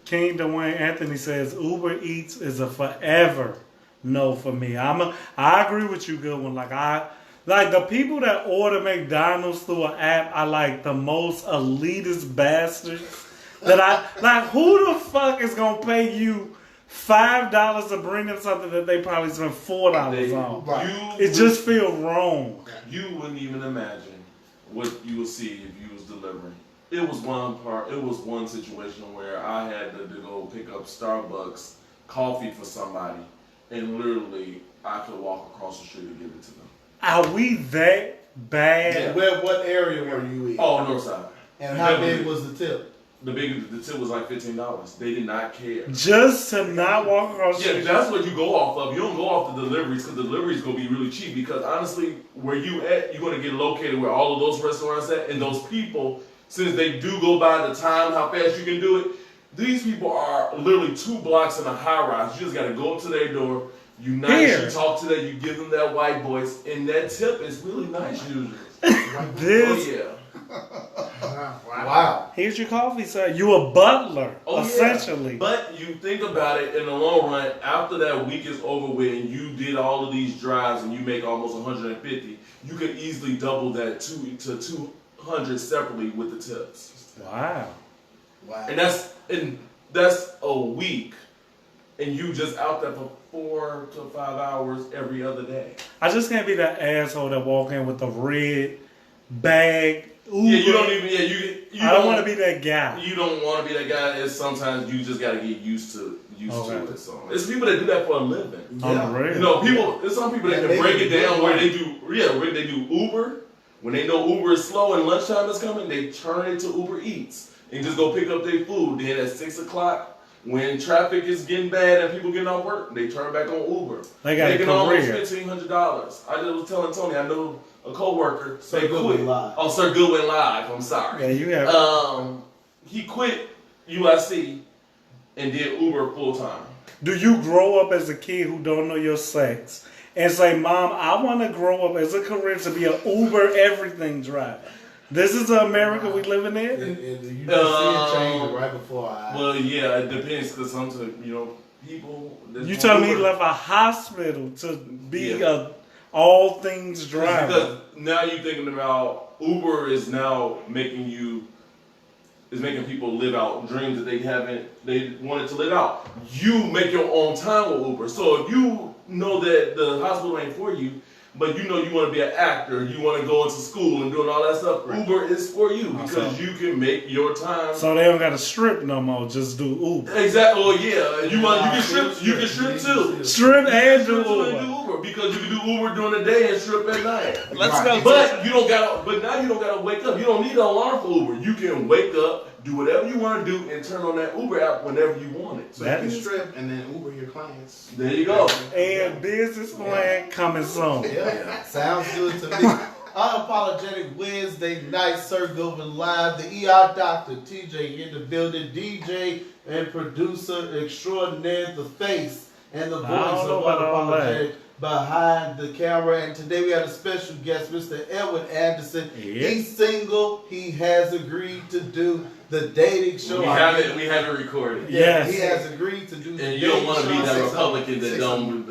King Dwayne Anthony says Uber Eats is a forever no for me. I agree with you, good one. Like the people that order McDonald's through an app are like the most elitist bastards that who the fuck is gonna pay you $5 to bring them something that they probably spent $4 on? Right. It just feels wrong. You wouldn't even imagine what you would see if you was delivering. It was one situation where I had to go pick up Starbucks coffee for somebody, and literally I could walk across the street and give it to them. Are we that bad? Yeah. What area were you in? Oh, north side. And how big was the tip? The tip was like $15. They did not care. Just to not walk across the Yeah, street. that's what you go off of. You don't go off the deliveries because deliveries gonna be really cheap. Because honestly, where you at, you're gonna get located where all of those restaurants at, and those people, since they do go by the time how fast you can do it, these people are literally 2 blocks in a high rise. You just gotta go up to their door. You nice, you talk to them, you give them that white voice, and that tip is really nice usually. This, Oh yeah. Wow. here's your coffee, sir. You a butler, Oh, essentially. Yeah. But you think about it in the long run, after that week is over with and you did all of these drives and you make almost 150, you can easily double that to 200 separately with the tips. Wow. And that's a week. And you just out there for 4 to 5 hours every other day. I just can't be that asshole that walk in with the red bag. Uber. Yeah, you don't even. Yeah, you. I don't want to be that guy. You don't want to be that guy. It's sometimes you just got to get used to Okay. it. So it's people that do that for a living. On the real. You know, people. There's some people that Yeah, can they break do it down good where money. they do. Yeah, where they do Uber. When they know Uber is slow and lunchtime is coming, they turn it to Uber Eats and just go pick up their food. Then at 6 o'clock, when traffic is getting bad and people getting off work, they turn back on Uber. They got a making almost career. $1,500. I just was telling Tony, I know a coworker. Sir they Goodwin quit. Live. Oh, Sir Goodwin Live. I'm sorry. Yeah, you have. He quit USC and did Uber full time. Do you grow up as a kid who don't know your sex and say, Mom, I want to grow up as a career to be an Uber everything driver? This is the America we living in? You just see it change right before our eyes. Well, yeah, it depends because sometimes, people. You telling me he left a hospital to be a all things driver? Because now you're thinking about Uber is now making people live out dreams that they wanted to live out. You make your own time with Uber. So if you know that the hospital ain't for you, but you know you want to be an actor, you want to go into school and doing all that stuff, right. Uber is for you because you can make your time. So they don't got to strip no more, just do Uber. Exactly. Well, yeah, you can strip. You can strip too. Strip and do Uber. Because you can do Uber during the day and strip at night. Let's go. But you don't got. But now you don't got to wake up. You don't need an alarm for Uber. You can wake up, do whatever you want to do, and turn on that Uber app whenever you want it. So you can strip and then Uber your clients. There you go. And business plan coming soon. Yeah, sounds good to me. Unapologetic Wednesday night, Sir Govan Live. The ER Doctor, TJ in the building, DJ and producer extraordinaire, the face and the voice of Unapologetic behind the camera. And today we have a special guest, Mr. Edwin Anderson. Yes. He's single. He has agreed to do the dating show. We have it recorded. Yes. He has agreed to do the And dating you don't want to be show. that Republican that don't.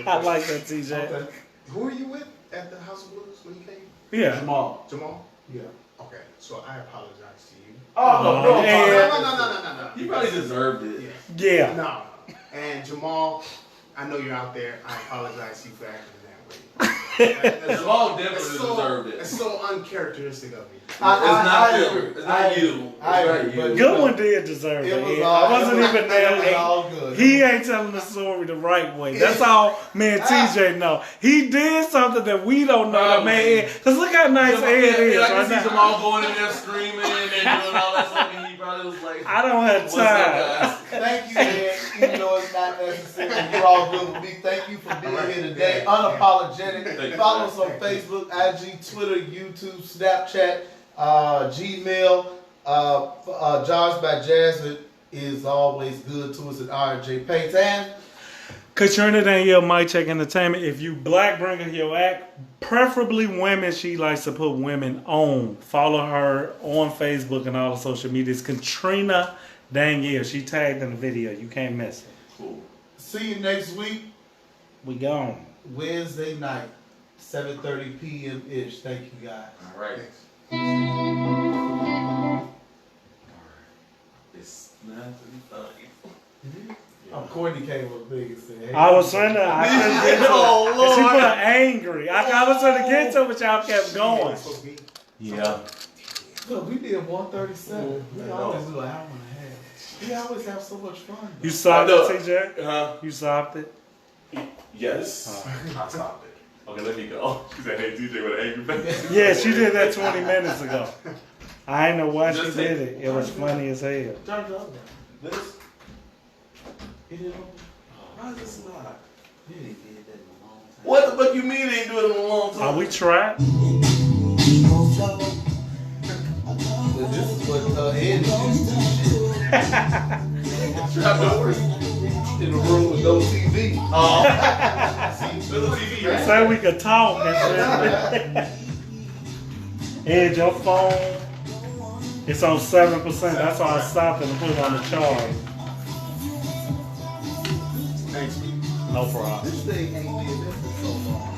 I like that, TJ. Okay. Who were you with at the House of Blues when you came? Yeah. Jamal. Jamal? Yeah. Okay, so I apologize to you. Oh, No. You probably deserved it. Yeah. No. And Jamal, I know you're out there. I apologize to you for acting that way. Jamal definitely deserved it. It's so uncharacteristic of me. It's not you. It's not you. I It's agree, not you. Good one did deserve it. It was Yeah. all- I wasn't even it was there. all good. He ain't telling the story the right way. That's all me and TJ know. He did something that we don't know that made it. Because look how nice Ed is I can right see now. Jamal going in there screaming and doing all that stuff, and he probably was like, I don't have "What's up, time. guys?" Thank you, Ed. Even though it's not necessary, you're all good with me. Thank you for being here today. Unapologetic. Thank you. Follow us on Facebook, IG, Twitter, YouTube, Snapchat, Gmail. Jars by Jasmine is always good to us at RJ Payton. Katrina Danielle, Mic Check Entertainment. If you black, bring her your act. Preferably women. She likes to put women on. Follow her on Facebook and all the social medias. Katrina Danielle. She tagged in the video. You can't miss it. Cool. See you next week, We gone. Wednesday night, 7:30 p.m. ish. Thank you, guys. All right. It's not funny. Oh, Courtney came up big and said, hey. I was trying to. I couldn't get to it. Oh, And she Lord. put angry. I was trying to get to it, but y'all kept going. Yeah. Look, we did 137. We I always know. do an hour and a half. We always have so much fun. You stopped I know. it, TJ? Huh? You stopped it? Yes. I stopped it. Okay, let me go. She said, "Hey, DJ with an angry face." Yeah, she did that 20 minutes ago. I didn't know why she Just did take- it. It was funny as hell. Turn it over. This. It didn't open. Why is this not? You ain't did that in a long time. What the fuck you mean they ain't doing it in a long time? Are we trapped? But this is what Ed is Trap doors? in the room with no TV. Oh. There's a TV, right? So we could talk and shit. Ed, your phone, it's on 7%. That's why I stopped and put it on the charge. Thanks. No problem. This thing ain't been this for so long.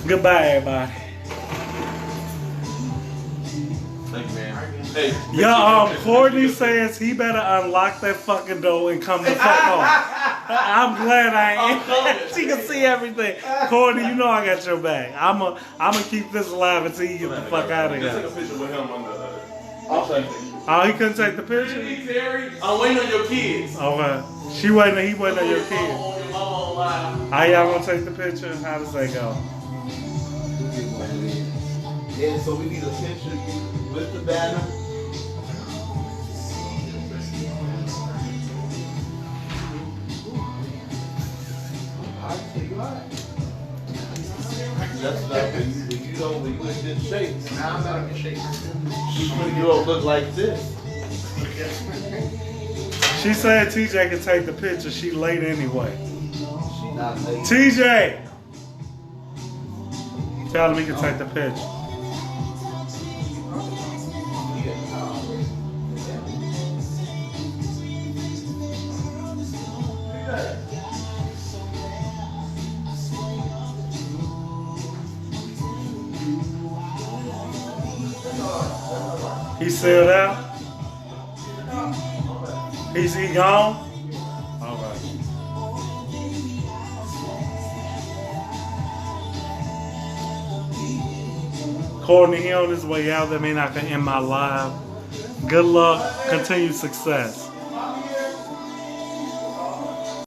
Goodbye, everybody. Thank you, man. Hey. Yeah, Courtney says he better unlock that fucking door and come the fuck home. I'm glad I I'm ain't. coming. She can see everything. Courtney, you know I got your back. I'ma keep this alive until you get the fuck out of Just take here. a picture with him on the. Oh, he couldn't take the picture? I'm waiting on your kids. Okay. He waiting on your kid. On your mama on live. How y'all gonna take the picture? How does that go? Yeah, so we need a picture with the banner. That's not when you in good shape. Now I'm not in shape. You don't look like this. She said TJ can take the picture. She late anyway. She not late. TJ! Tell him he can take the picture. He sealed out? Is he gone? All right. Courtney, he on his way out. That mean I can end my live. Good luck. Continued success.